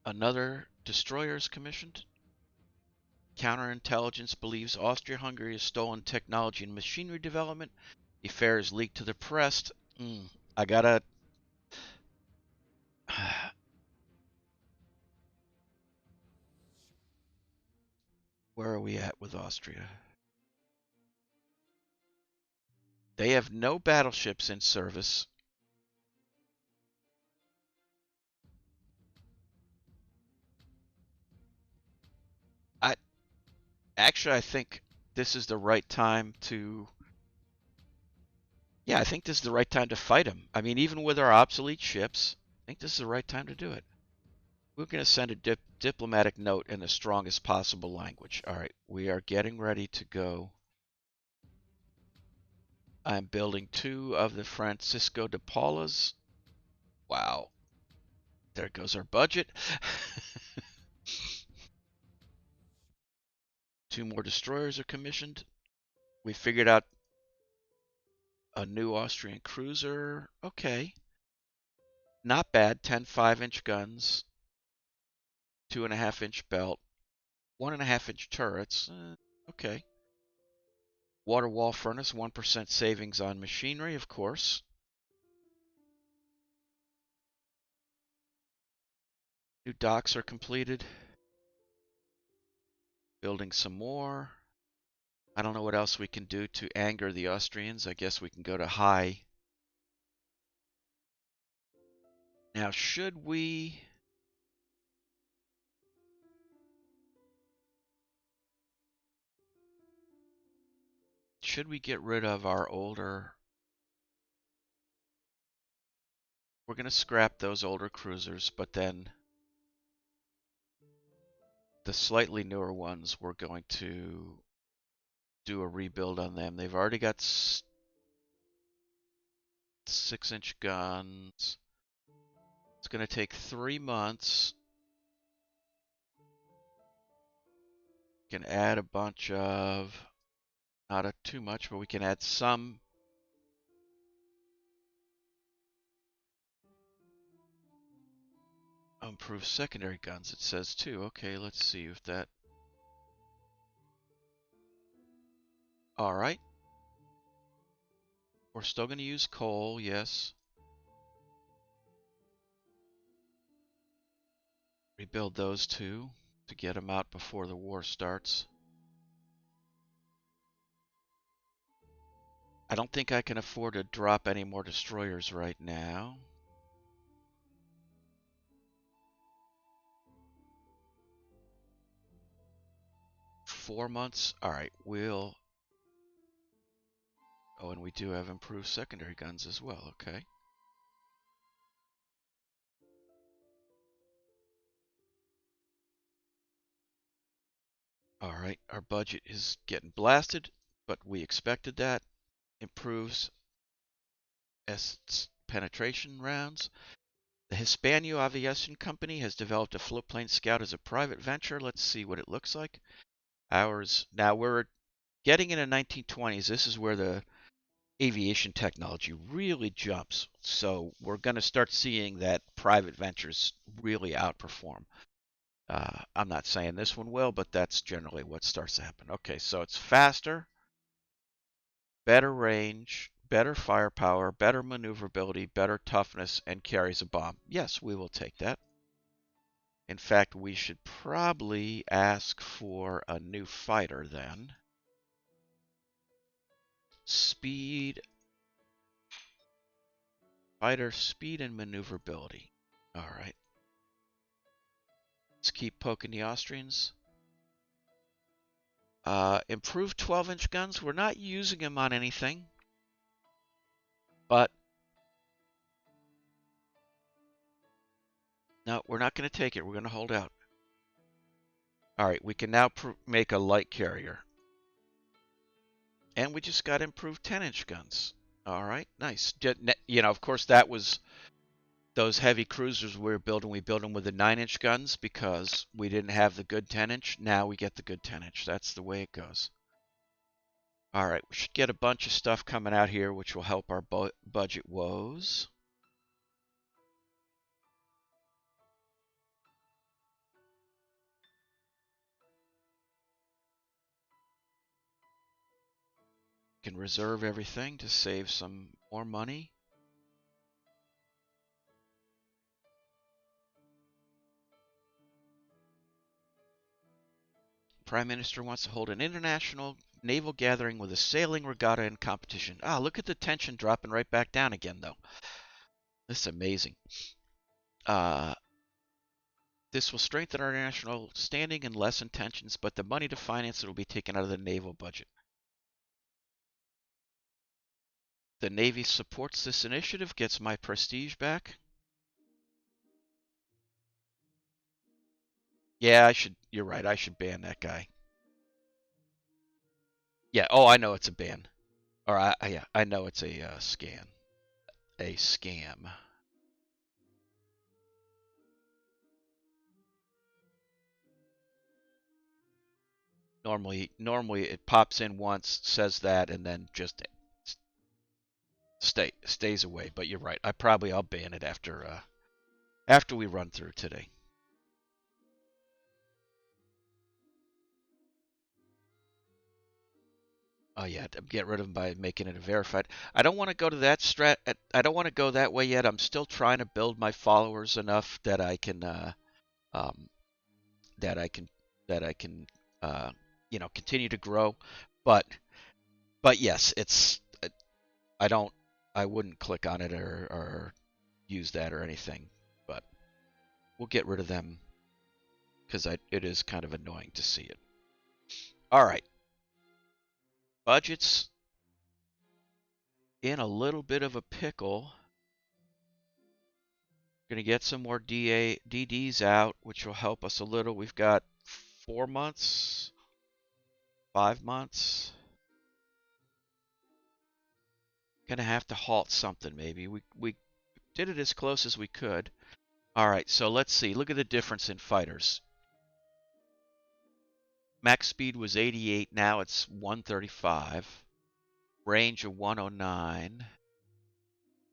Another destroyer is commissioned. Counterintelligence believes Austria-Hungary has stolen technology and machinery development. The affair is leaked to the press. I gotta... Where are we at with Austria? They have no battleships in service. I think this is the right time to... Yeah, I think this is the right time to fight them. I mean, even with our obsolete ships, I think this is the right time to do it. We're going to send a diplomatic note in the strongest possible language. All right, we are getting ready to go. I'm building 2 of the Francisco de Paulas. Wow. There goes our budget. 2 more destroyers are commissioned. We figured out a new Austrian cruiser. Okay. Not bad. 10 5-inch guns. 2.5-inch belt. 1.5-inch turrets. Okay. Water wall furnace. 1% savings on machinery, of course. New docks are completed. Building some more. I don't know what else we can do to anger the Austrians. I guess we can go to high. Now, should we... get rid of our older... We're going to scrap those older cruisers, but then the slightly newer ones, we're going to do a rebuild on them. They've already got 6-inch guns. It's going to take 3 months. We can add a bunch of, not too much, but we can add some. Improve secondary guns, it says too. Okay, let's see if that... Alright. We're still going to use coal, yes. Rebuild those two to get them out before the war starts. I don't think I can afford to drop any more destroyers right now. Four months? Alright, we'll... Oh, and we do have improved secondary guns as well, okay. Alright, our budget is getting blasted, but we expected that. Improves penetration rounds. The Hispano Aviation Company has developed a floatplane scout as a private venture. Let's see what it looks like. Ours, now we're getting into 1920s. This is where the aviation technology really jumps. So we're going to start seeing that private ventures really outperform. I'm not saying this one will, but that's generally what starts to happen. Okay, so it's faster, better range, better firepower, better maneuverability, better toughness, and carries a bomb. Yes, we will take that. In fact, we should probably ask for a new fighter then. Speed, fighter speed and maneuverability. All right. Let's keep poking the Austrians. Improved 12-inch guns. We're not using them on anything, but no, we're not going to take it. We're going to hold out. All right, we can now make a light carrier. And we just got improved 10-inch guns. All right, nice. You know, of course, that was those heavy cruisers we were building. We built them with the 9-inch guns because we didn't have the good 10-inch. Now we get the good 10-inch. That's the way it goes. All right, we should get a bunch of stuff coming out here, which will help our budget woes. Can reserve everything to save some more money. Prime Minister wants to hold an international naval gathering with a sailing regatta and competition. Ah, look at the tension dropping right back down again, though. This is amazing. This will strengthen our national standing and lessen tensions, but the money to finance it will be taken out of the naval budget. The Navy supports this initiative, gets my prestige back. Yeah, you're right, I should ban that guy. Yeah, oh, I know it's a ban. Or, yeah, I know it's a scam. A scam. Normally it pops in once, says that, and then just stays away. But you're right. I'll ban it after we run through today. Oh yeah, get rid of them by making it a verified. I don't want to go to that strat. I don't want to go that way yet. I'm still trying to build my followers enough that I can um, that I can that I can continue to grow. But yes, it's I don't I wouldn't click on it or use that or anything. But we'll get rid of them because it is kind of annoying to see it. All right, budgets in a little bit of a pickle. Going to get some more DDs out, which will help us a little. We've got 4 months, 5 months. Going to have to halt something maybe. We did it as close as we could. All right, so let's see. Look at the difference in fighters. Max speed was 88, now it's 135. Range of 109.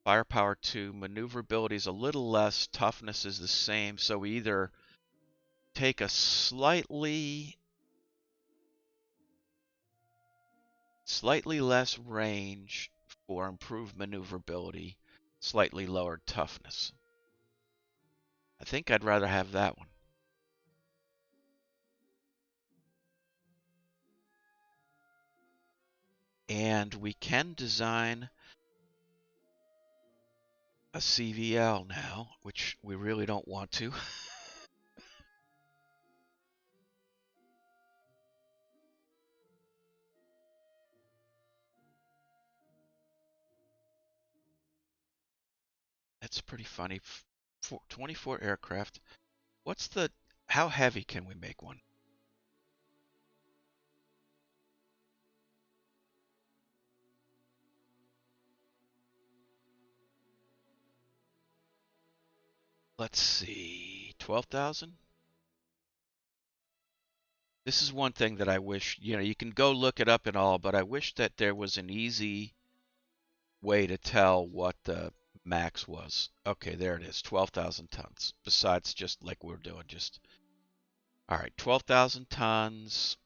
Firepower 2. Maneuverability is a little less. Toughness is the same. So we either take a slightly less range for improved maneuverability, slightly lowered toughness. I think I'd rather have that one. And we can design a CVL now, which we really don't want to. That's pretty funny. 24 aircraft. What's the, how heavy can we make one? Let's see, 12,000? This is one thing that I wish, you can go look it up and all, but I wish that there was an easy way to tell what the max was. Okay, there it is, 12,000 tons. Besides just like we're doing, just, all right, 12,000 tons,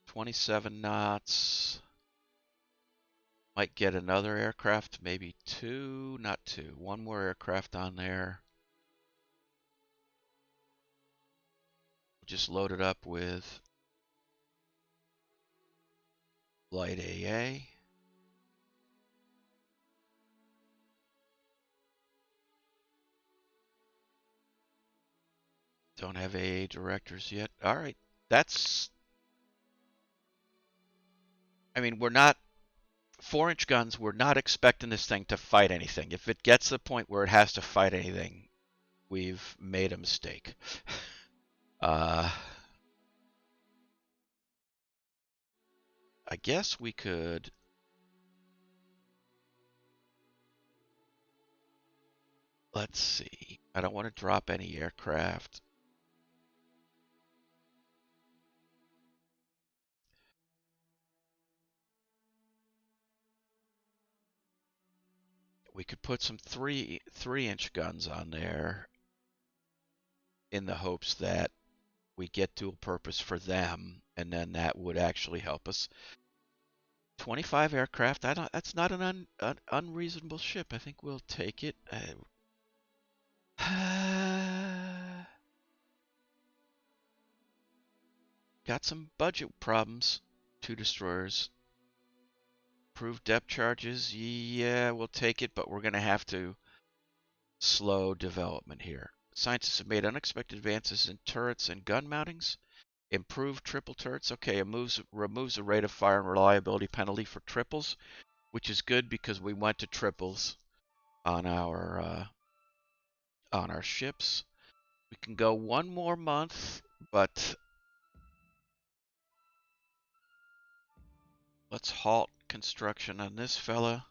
27 knots. Might get another aircraft, maybe two, not two, one more aircraft on there. We'll just load it up with light AA. Don't have AA directors yet. All right, that's, I mean, we're not, 4-inch guns, we're not expecting this thing to fight anything. If it gets to the point where it has to fight anything, we've made a mistake. I guess we could, let's see. I don't want to drop any aircraft. We could put some 3-inch guns on there in the hopes that we get dual purpose for them, and then that would actually help us. 25 aircraft. I don't. That's not an unreasonable ship. I think we'll take it. Got some budget problems. 2 destroyers. Approved depth charges. Yeah, we'll take it, but we're gonna have to slow development here. Scientists have made unexpected advances in turrets and gun mountings. Improved triple turrets. Okay, it removes the rate of fire and reliability penalty for triples, which is good because we went to triples on our ships. We can go one more month, but let's halt construction on this fella.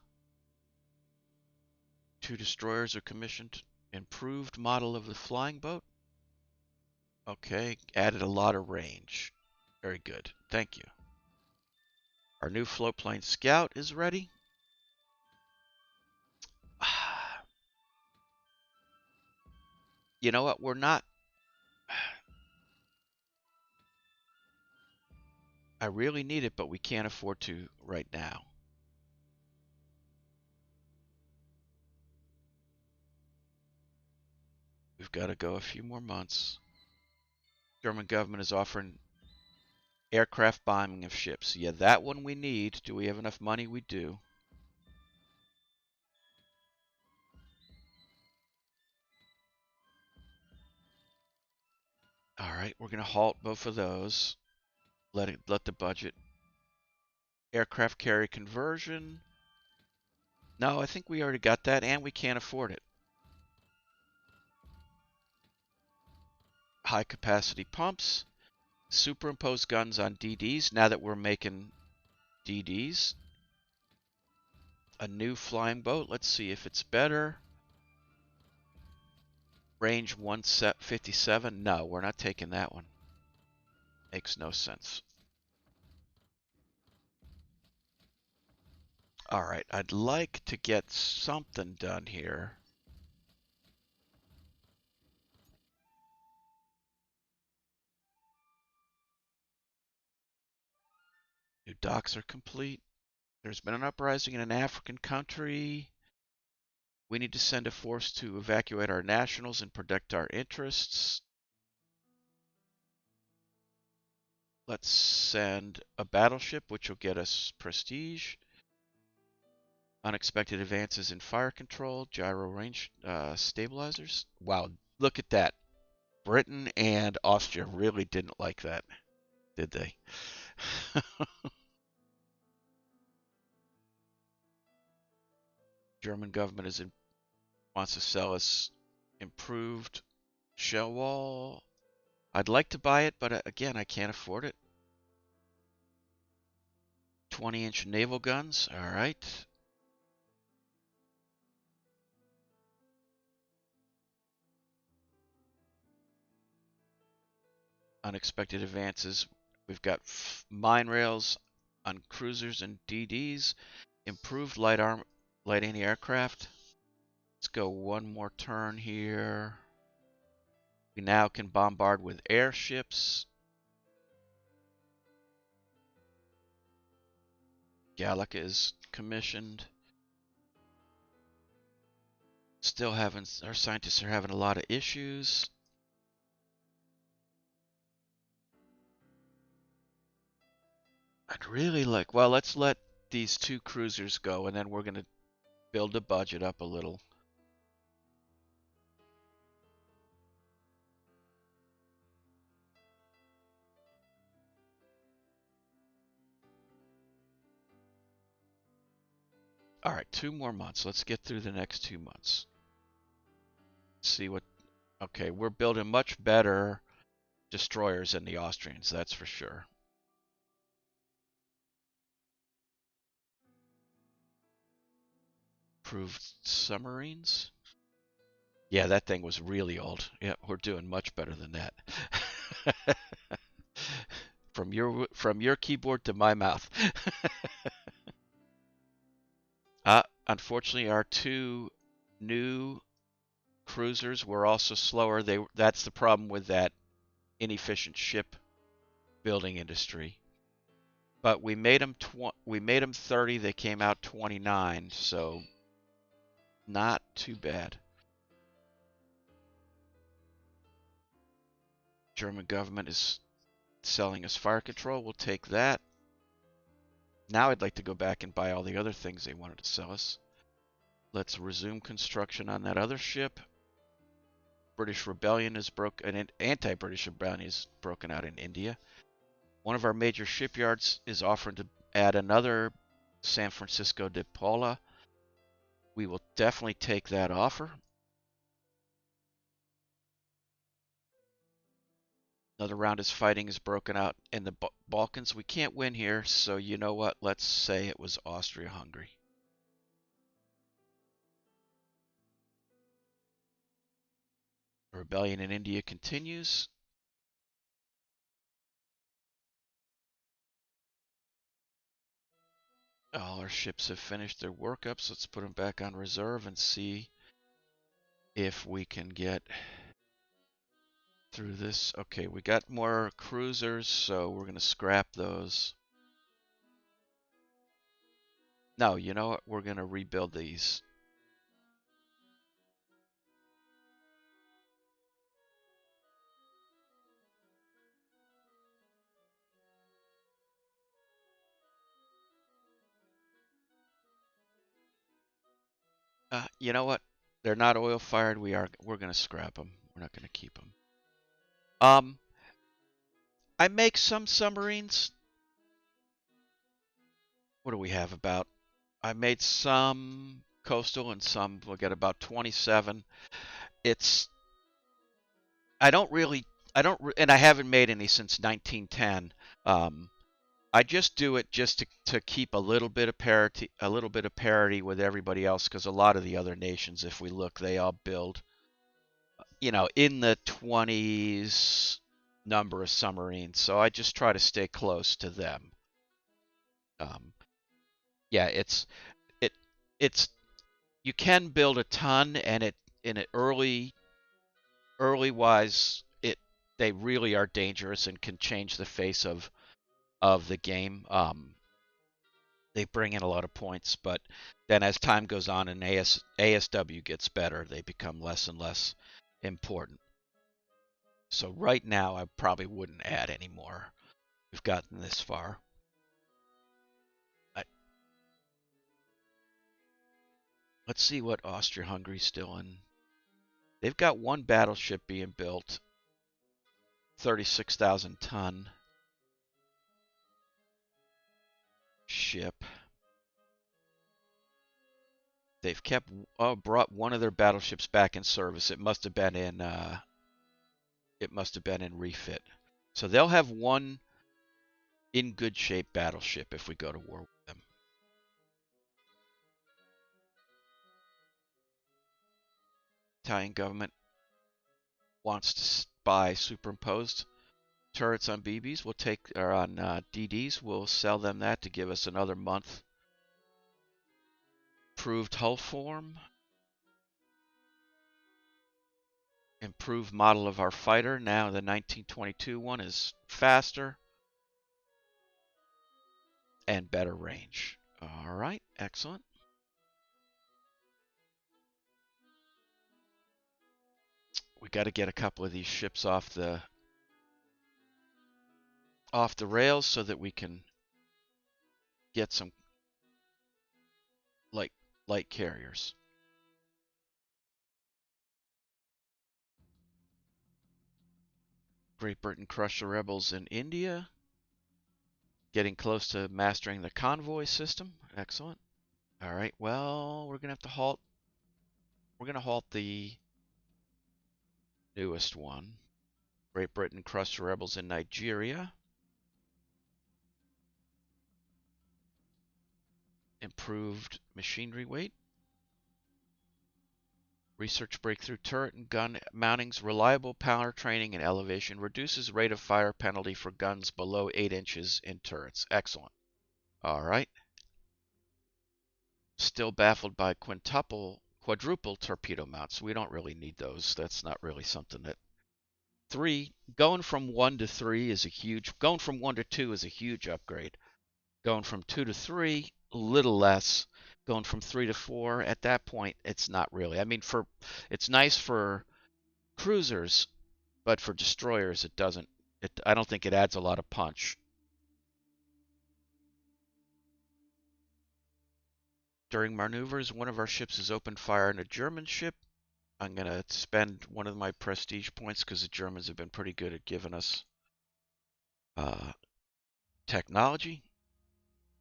2 destroyers are commissioned. Improved model of the flying boat. Okay, added a lot of range. Very good. Thank you. Our new float plane scout is ready. You know what? We're not. I really need it, but we can't afford to right now. We've got to go a few more months. German government is offering aircraft bombing of ships. Yeah, that one we need. Do we have enough money? We do. All right, we're going to halt both of those. Let the budget. Aircraft carrier conversion. No, I think we already got that, and we can't afford it. High capacity pumps. Superimpose guns on DDs now that we're making DDs. A new flying boat. Let's see if it's better. Range 157. No, we're not taking that one. Makes no sense. All right, I'd like to get something done here. New docks are complete. There's been an uprising in an African country. We need to send a force to evacuate our nationals and protect our interests. Let's send a battleship, which will get us prestige. Unexpected advances in fire control, gyro range stabilizers. Wow, look at that. Britain and Austria really didn't like that, did they? German government wants to sell us improved shell wall. I'd like to buy it, but again, I can't afford it. 20-inch naval guns. All right. Unexpected advances. We've got mine rails on cruisers and DDs. Improved light anti-aircraft. Let's go one more turn here. We now can bombard with airships. Gallica is commissioned. Still having, our scientists are having a lot of issues. I'd really like, well, let's let these 2 cruisers go, and then we're going to build the budget up a little. All right, 2 more months. Let's get through the next 2 months. See what, okay, we're building much better destroyers than the Austrians, that's for sure. Improved submarines. Yeah, that thing was really old. Yeah, we're doing much better than that. From your keyboard to my mouth. Unfortunately, our 2 new cruisers were also slower. That's the problem with that inefficient ship building industry. But we made them 30. They came out 29, so not too bad. German government is selling us fire control. We'll take that. Now I'd like to go back and buy all the other things they wanted to sell us. Let's resume construction on that other ship. British rebellion is an anti-British rebellion is broken out in India. One of our major shipyards is offering to add another San Francisco de Paula. We will definitely take that offer. Another round of fighting is broken out in the Balkans. We can't win here, so you know what? Let's say it was Austria-Hungary. Rebellion in India continues. All our ships have finished their workups. Let's put them back on reserve and see if we can get through this. Okay, we got more cruisers, so we're going to scrap those. No, you know what? We're going to rebuild these. You know what? They're not oil fired. We're going to scrap them. We're not going to keep them. Um, I make some submarines. What do we have about? I made some coastal and some. We'll get about 27. It's I don't really I don't and I haven't made any since 1910. Um, I just do it just to keep a little bit of parity with everybody else, because a lot of the other nations, if we look, they all build, in the 20s number of submarines. So I just try to stay close to them. Um, yeah, it it's you can build a ton, and early wise they really are dangerous and can change the face of the game. They bring in a lot of points, but then as time goes on and ASW gets better, they become less and less important. So right now, I probably wouldn't add any more. We've gotten this far. Let's see what Austria-Hungary's still in. They've got one battleship being built, 36,000 ton ship. They've brought one of their battleships back in service. It must have been in refit. So they'll have one in good shape battleship if we go to war with them. Italian government wants to buy superimposed turrets on BBs. We'll take, or on DDs. We'll sell them that to give us another month. Improved hull form. Improved model of our fighter. Now the 1922 one is faster and better range. All right, excellent. We got to get a couple of these ships off the rails so that we can get some light carriers. Great Britain crushed the rebels in India. Getting close to mastering the convoy system. Excellent. All right, well, we're going to have to halt. We're going to halt the newest one. Great Britain crushed the rebels in Nigeria. Improved machinery weight. Research breakthrough turret and gun mountings, reliable power training and elevation, reduces rate of fire penalty for guns below 8 inches in turrets. Excellent. All right. Still baffled by quadruple torpedo mounts. We don't really need those. That's not really something that. 3, going from 1 to 3 is a huge, going from 1 to 2 is a huge upgrade. Going from 2 to 3, a little less. Going from 3 to 4, at that point, it's not really. I mean, it's nice for cruisers, but for destroyers, it doesn't. I don't think it adds a lot of punch. During maneuvers, one of our ships has opened fire on a German ship. I'm going to spend one of my prestige points because the Germans have been pretty good at giving us technology.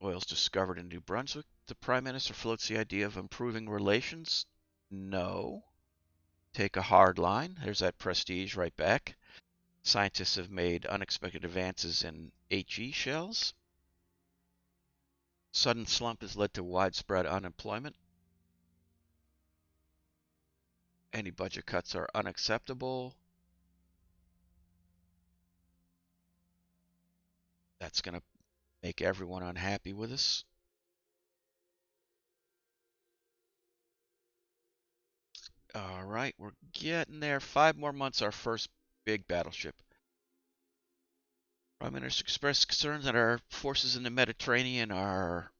Oil's discovered in New Brunswick. The Prime Minister floats the idea of improving relations. No. Take a hard line. There's that prestige right back. Scientists have made unexpected advances in HE shells. Sudden slump has led to widespread unemployment. Any budget cuts are unacceptable. That's going to make everyone unhappy with us. All right, we're getting there. 5 more months, our first big battleship. Prime Minister expressed concerns that our forces in the Mediterranean are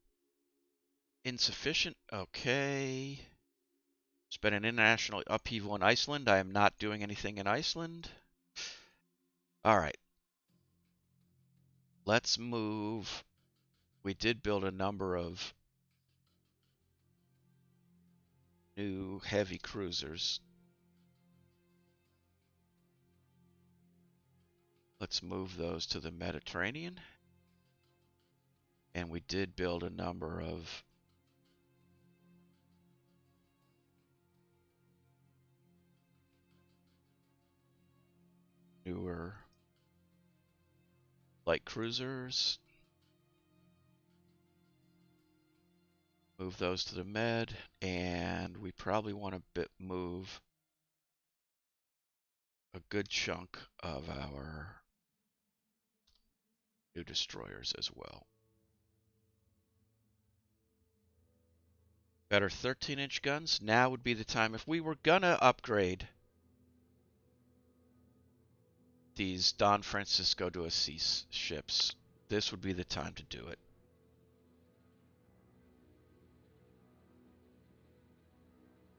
insufficient. Okay. It's been an international upheaval in Iceland. I am not doing anything in Iceland. All right. Let's move. We did build a number of new heavy cruisers. Let's move those to the Mediterranean. And we did build a number of newer light cruisers. Move those to the Med, and we probably want to move a good chunk of our new destroyers as well. Better 13-inch guns. Now would be the time. If we were gonna upgrade these Don Francisco to Assis ships, this would be the time to do it.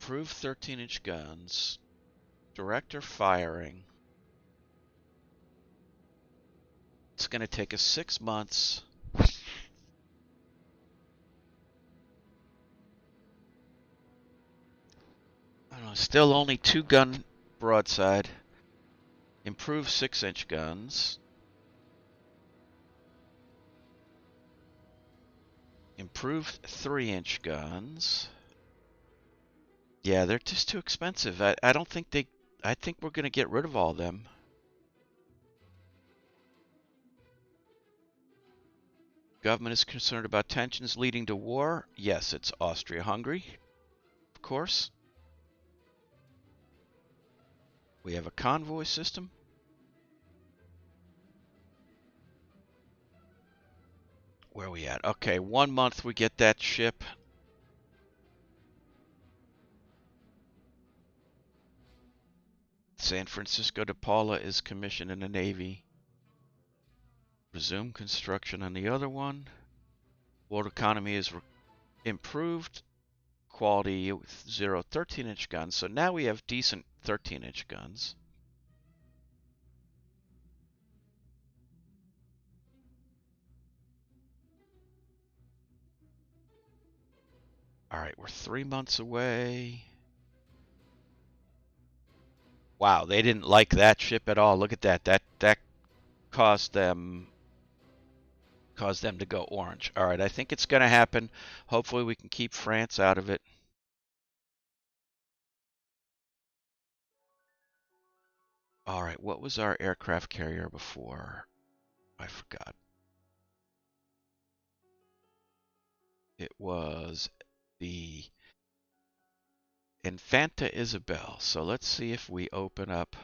Improved 13-inch guns. Director firing. It's going to take us 6 months. I don't know, still only 2-gun broadside. Improved 6-inch guns. Improved 3-inch guns. Yeah, they're just too expensive. I don't think they... I think we're going to get rid of all of them. Government is concerned about tensions leading to war. Yes, it's Austria-Hungary, of course. We have a convoy system. Where are we at? Okay, 1 month we get that ship. San Francisco de Paula is commissioned in the Navy. Resume construction on the other one. World economy is improved. Quality with 0 13-inch guns. So now we have decent 13-inch guns. All right, we're 3 months away. Wow, they didn't like that ship at all. Look at that. That caused them to go orange. All right, I think it's going to happen. Hopefully we can keep France out of it. All right, what was our aircraft carrier before? I forgot. It was the Infanta Isabel. So let's see if we open up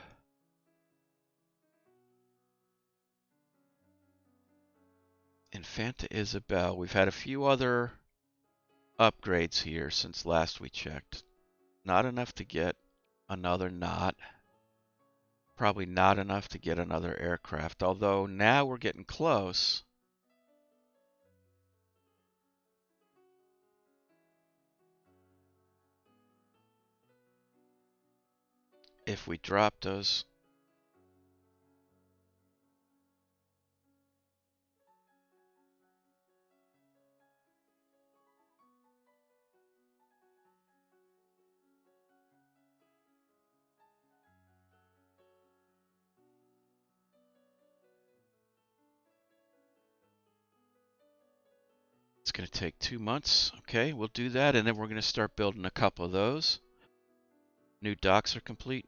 Infanta Isabel. We've had a few other upgrades here since last we checked. Not enough to get another knot. Probably not enough to get another aircraft, although now we're getting close. If we drop those... It's going to take 2 months. Okay, we'll do that, and then we're going to start building a couple of those. New docks are complete.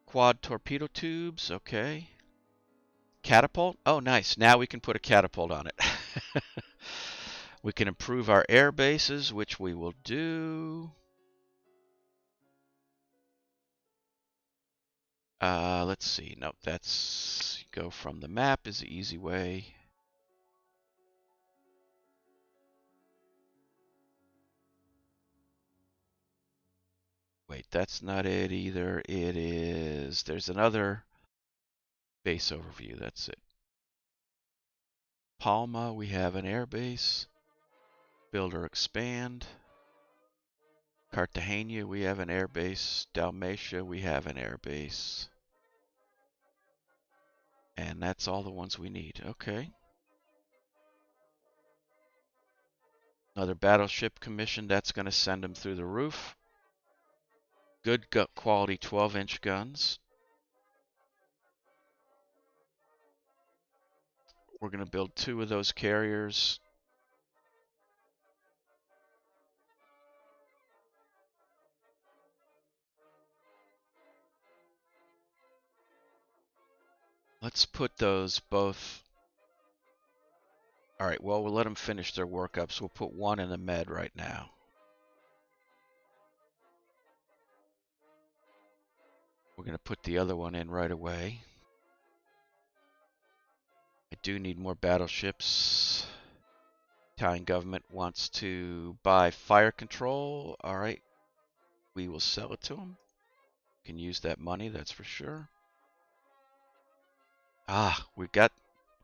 Quad torpedo tubes, okay. Catapult? Oh, nice. Now we can put a catapult on it. We can improve our air bases, which we will do. Let's see. Nope, that's... Go from the map is the easy way. Wait, that's not it either. It is... There's another base overview. That's it. Palma, we have an air base. Build or expand. Cartagena, we have an air base. Dalmatia, we have an air base. And that's all the ones we need. Okay. Another battleship commission. That's going to send them through the roof. Good quality 12-inch guns. We're going to build 2 of those carriers. Let's put those both... All right, well, we'll let them finish their workups. We'll put 1 in the med right now. We're going to put the other one in right away. I do need more battleships. Italian government wants to buy fire control. All right, we will sell it to them. Can use that money, that's for sure. Ah,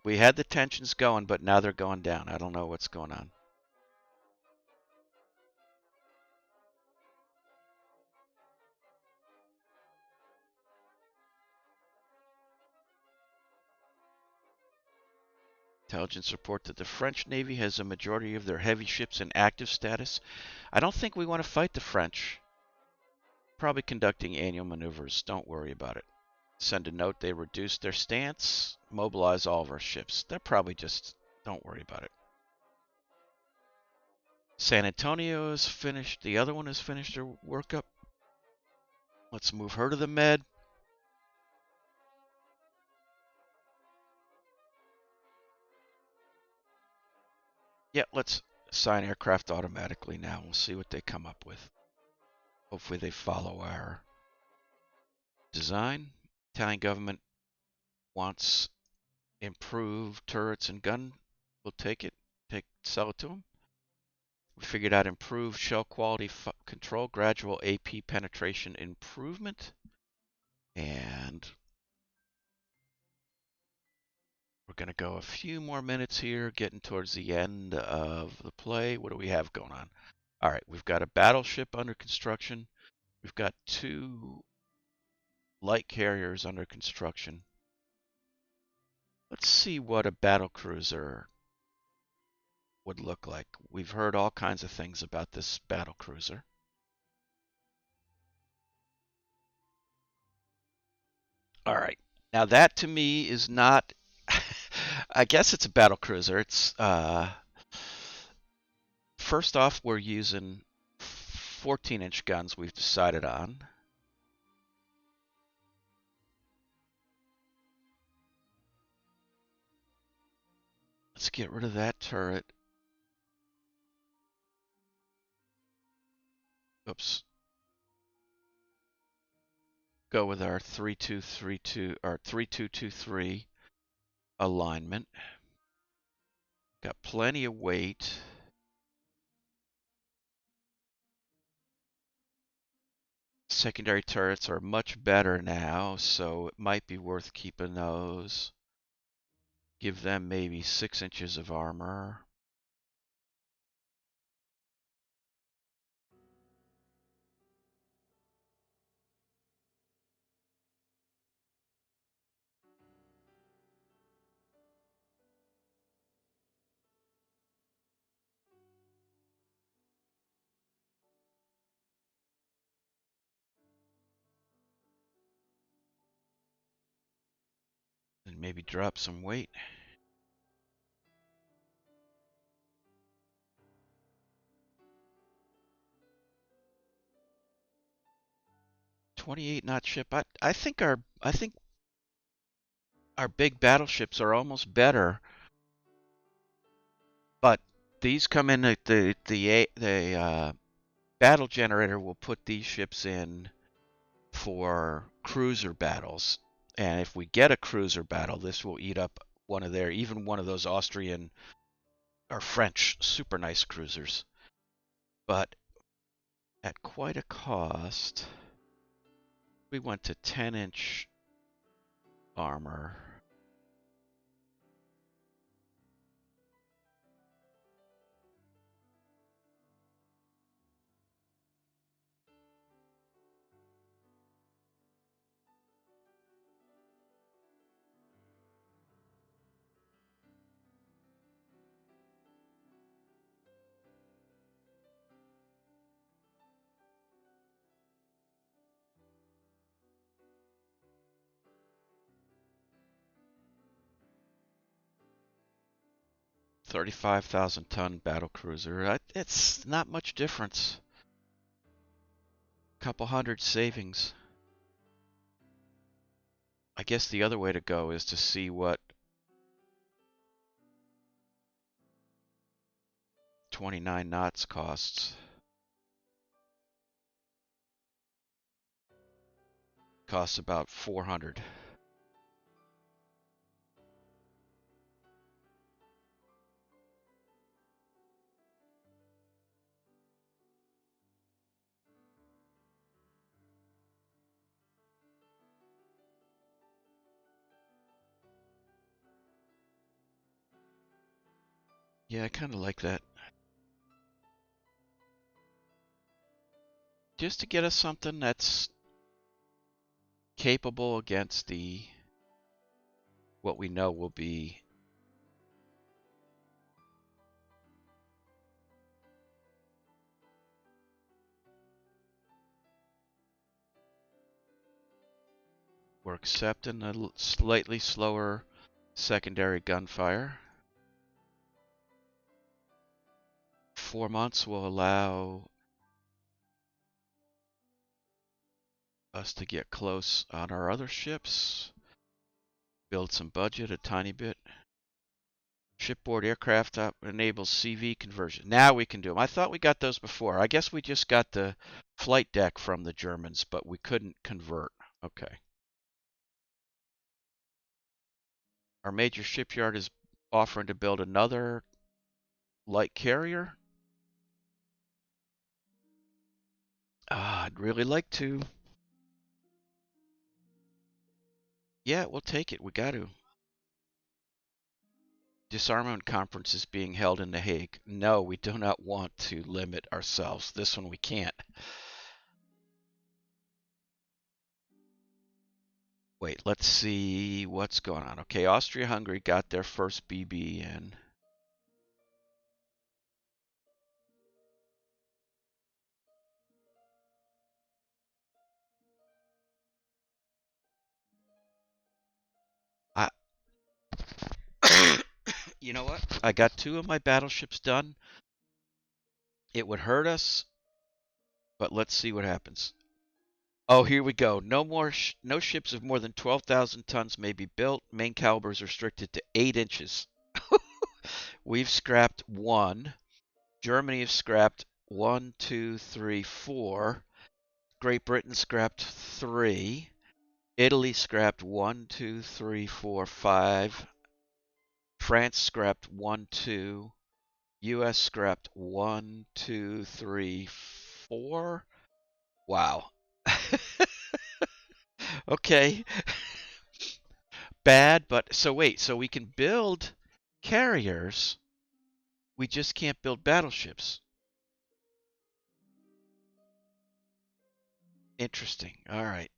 we had the tensions going, but now they're going down. I don't know what's going on. Intelligence report that the French Navy has a majority of their heavy ships in active status. I don't think we want to fight the French. Probably conducting annual maneuvers. Don't worry about it. Send a note they reduced their stance. Mobilize all of our ships. They're probably just... Don't worry about it. San Antonio is finished. The other one has finished her workup. Let's move her to the med. Yeah, let's assign aircraft automatically now. We'll see what they come up with. Hopefully they follow our design. Italian government wants improved turrets and gun. We'll take it. Sell it to them. We figured out improved shell quality control, gradual AP penetration improvement. And we're going to go a few more minutes here, getting towards the end of the play. What do we have going on? All right, we've got a battleship under construction. We've got 2 light carriers under construction. Let's see what a battle cruiser would look like. We've heard all kinds of things about this battle cruiser. All right. Now that to me is not I guess it's a battle cruiser. It's first off we're using 14-inch guns we've decided on. Let's get rid of that turret. Oops. Go with our 3232 or 3223 alignment. Got plenty of weight. Secondary turrets are much better now, so it might be worth keeping those. Give them maybe 6 inches of armor. And maybe drop some weight. .28 knot ship. I think our big battleships are almost better, but these come in at the battle generator will put these ships in for cruiser battles, and if we get a cruiser battle, this will eat up even one of those Austrian or French super nice cruisers, but at quite a cost. We went to 10-inch armor. $35,000-ton battle cruiser. It's not much difference. Couple hundred savings. I guess the other way to go is to see what 29 knots costs. Costs about 400. Yeah, I kind of like that. Just to get us something that's capable against what we know will be We're accepting a slightly slower secondary gunfire. 4 months will allow us to get close on our other ships. Build some budget a tiny bit. Shipboard aircraft up enables CV conversion. Now we can do them. I thought we got those before. I guess we just got the flight deck from the Germans, but we couldn't convert. Okay. Our major shipyard is offering to build another light carrier. I'd really like to. Yeah, we'll take it. We got to. Disarmament conference is being held in The Hague. No, we do not want to limit ourselves. This one we can't. Wait, let's see what's going on. Okay, Austria-Hungary got their first BB in. I, you know what? I got 2 of my battleships done. It would hurt us, but let's see what happens. Oh, here we go. No ships of more than 12,000 tons may be built. Main caliber is restricted to 8 inches. We've scrapped 1. Germany has scrapped 1, 2, 3, 4. Great Britain scrapped 3. Italy scrapped 1, 2, 3, 4, 5. France scrapped 1, 2. US scrapped 1, 2, 3, 4. Wow. Okay. Bad, but so wait, so we can build carriers, we just can't build battleships. Interesting. All right.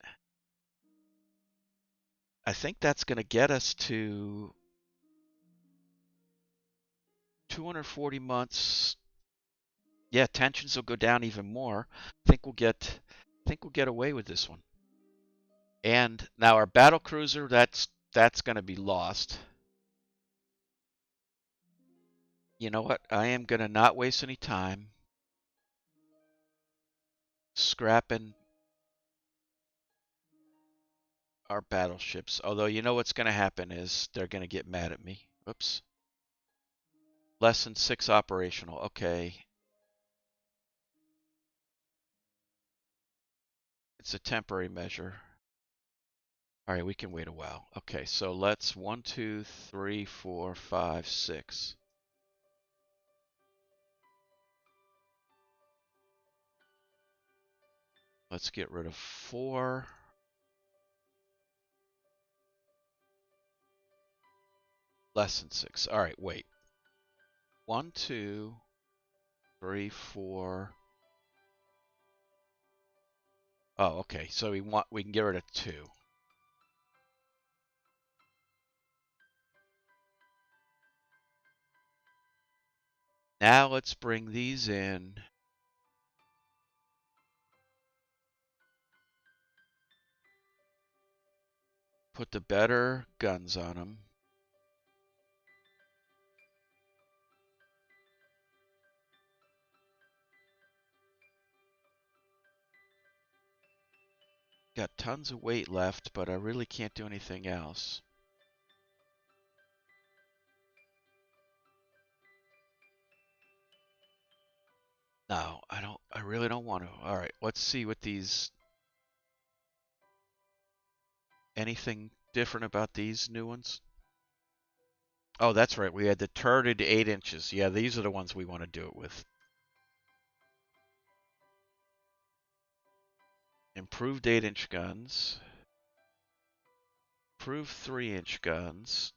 I think that's going to get us to 240 months. Yeah, tensions will go down even more. I think we'll get away with this one. And now our battle cruiser, that's going to be lost. You know what? I am going to not waste any time scrapping our battleships. Although you know what's going to happen is they're going to get mad at me. Whoops. Less than 6 operational. Okay. It's a temporary measure. All right, we can wait a while. Okay, so let's 1, 2, 3, 4, 5, 6. Let's get rid of 4. Less than 6. All right, wait. 1, 2, 3, 4. Oh, okay. So we can get rid of 2. Now let's bring these in. Put the better guns on them. Got tons of weight left, but I really can't do anything else. No, I don't. I really don't want to. All right, let's see what these. Anything different about these new ones? Oh, that's right. We had the turreted 8 inches. Yeah, these are the ones we want to do it with. Improved 8-inch guns. Improved 3-inch guns.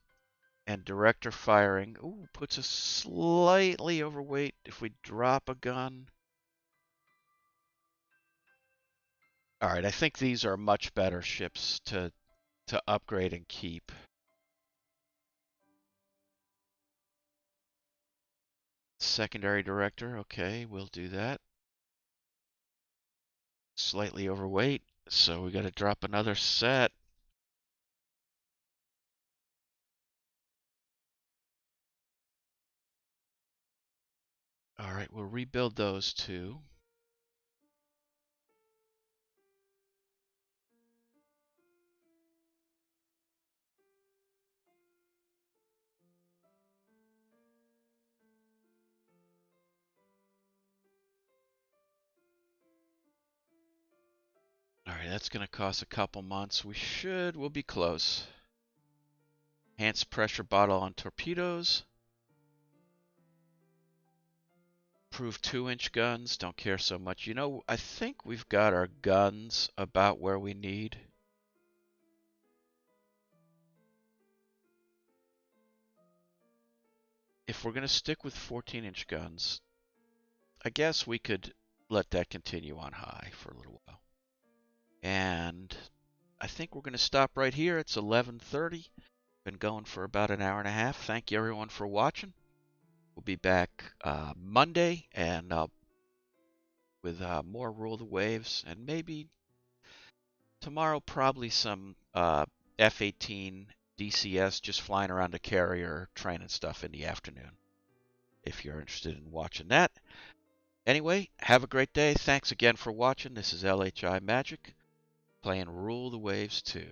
And director firing. Ooh, puts us slightly overweight if we drop a gun. All right, I think these are much better ships to upgrade and keep. Secondary director, okay, we'll do that. Slightly overweight, so we got to drop another set. All right, we'll rebuild those two. All right, that's going to cost a couple months. We'll be close. Enhanced pressure bottle on torpedoes. Approved 2-inch guns. Don't care so much. You know, I think we've got our guns about where we need. If we're going to stick with 14-inch guns, I guess we could let that continue on high for a little while. And I think we're going to stop right here. It's 11:30. Been going for about an hour and a half. Thank you everyone for watching. We'll be back Monday and with more Rule of the Waves, and maybe tomorrow probably some F-18 DCS just flying around a carrier training stuff in the afternoon if you're interested in watching that. Anyway, have a great day. Thanks again for watching. This is LHI Magic playing Rule the Waves 2.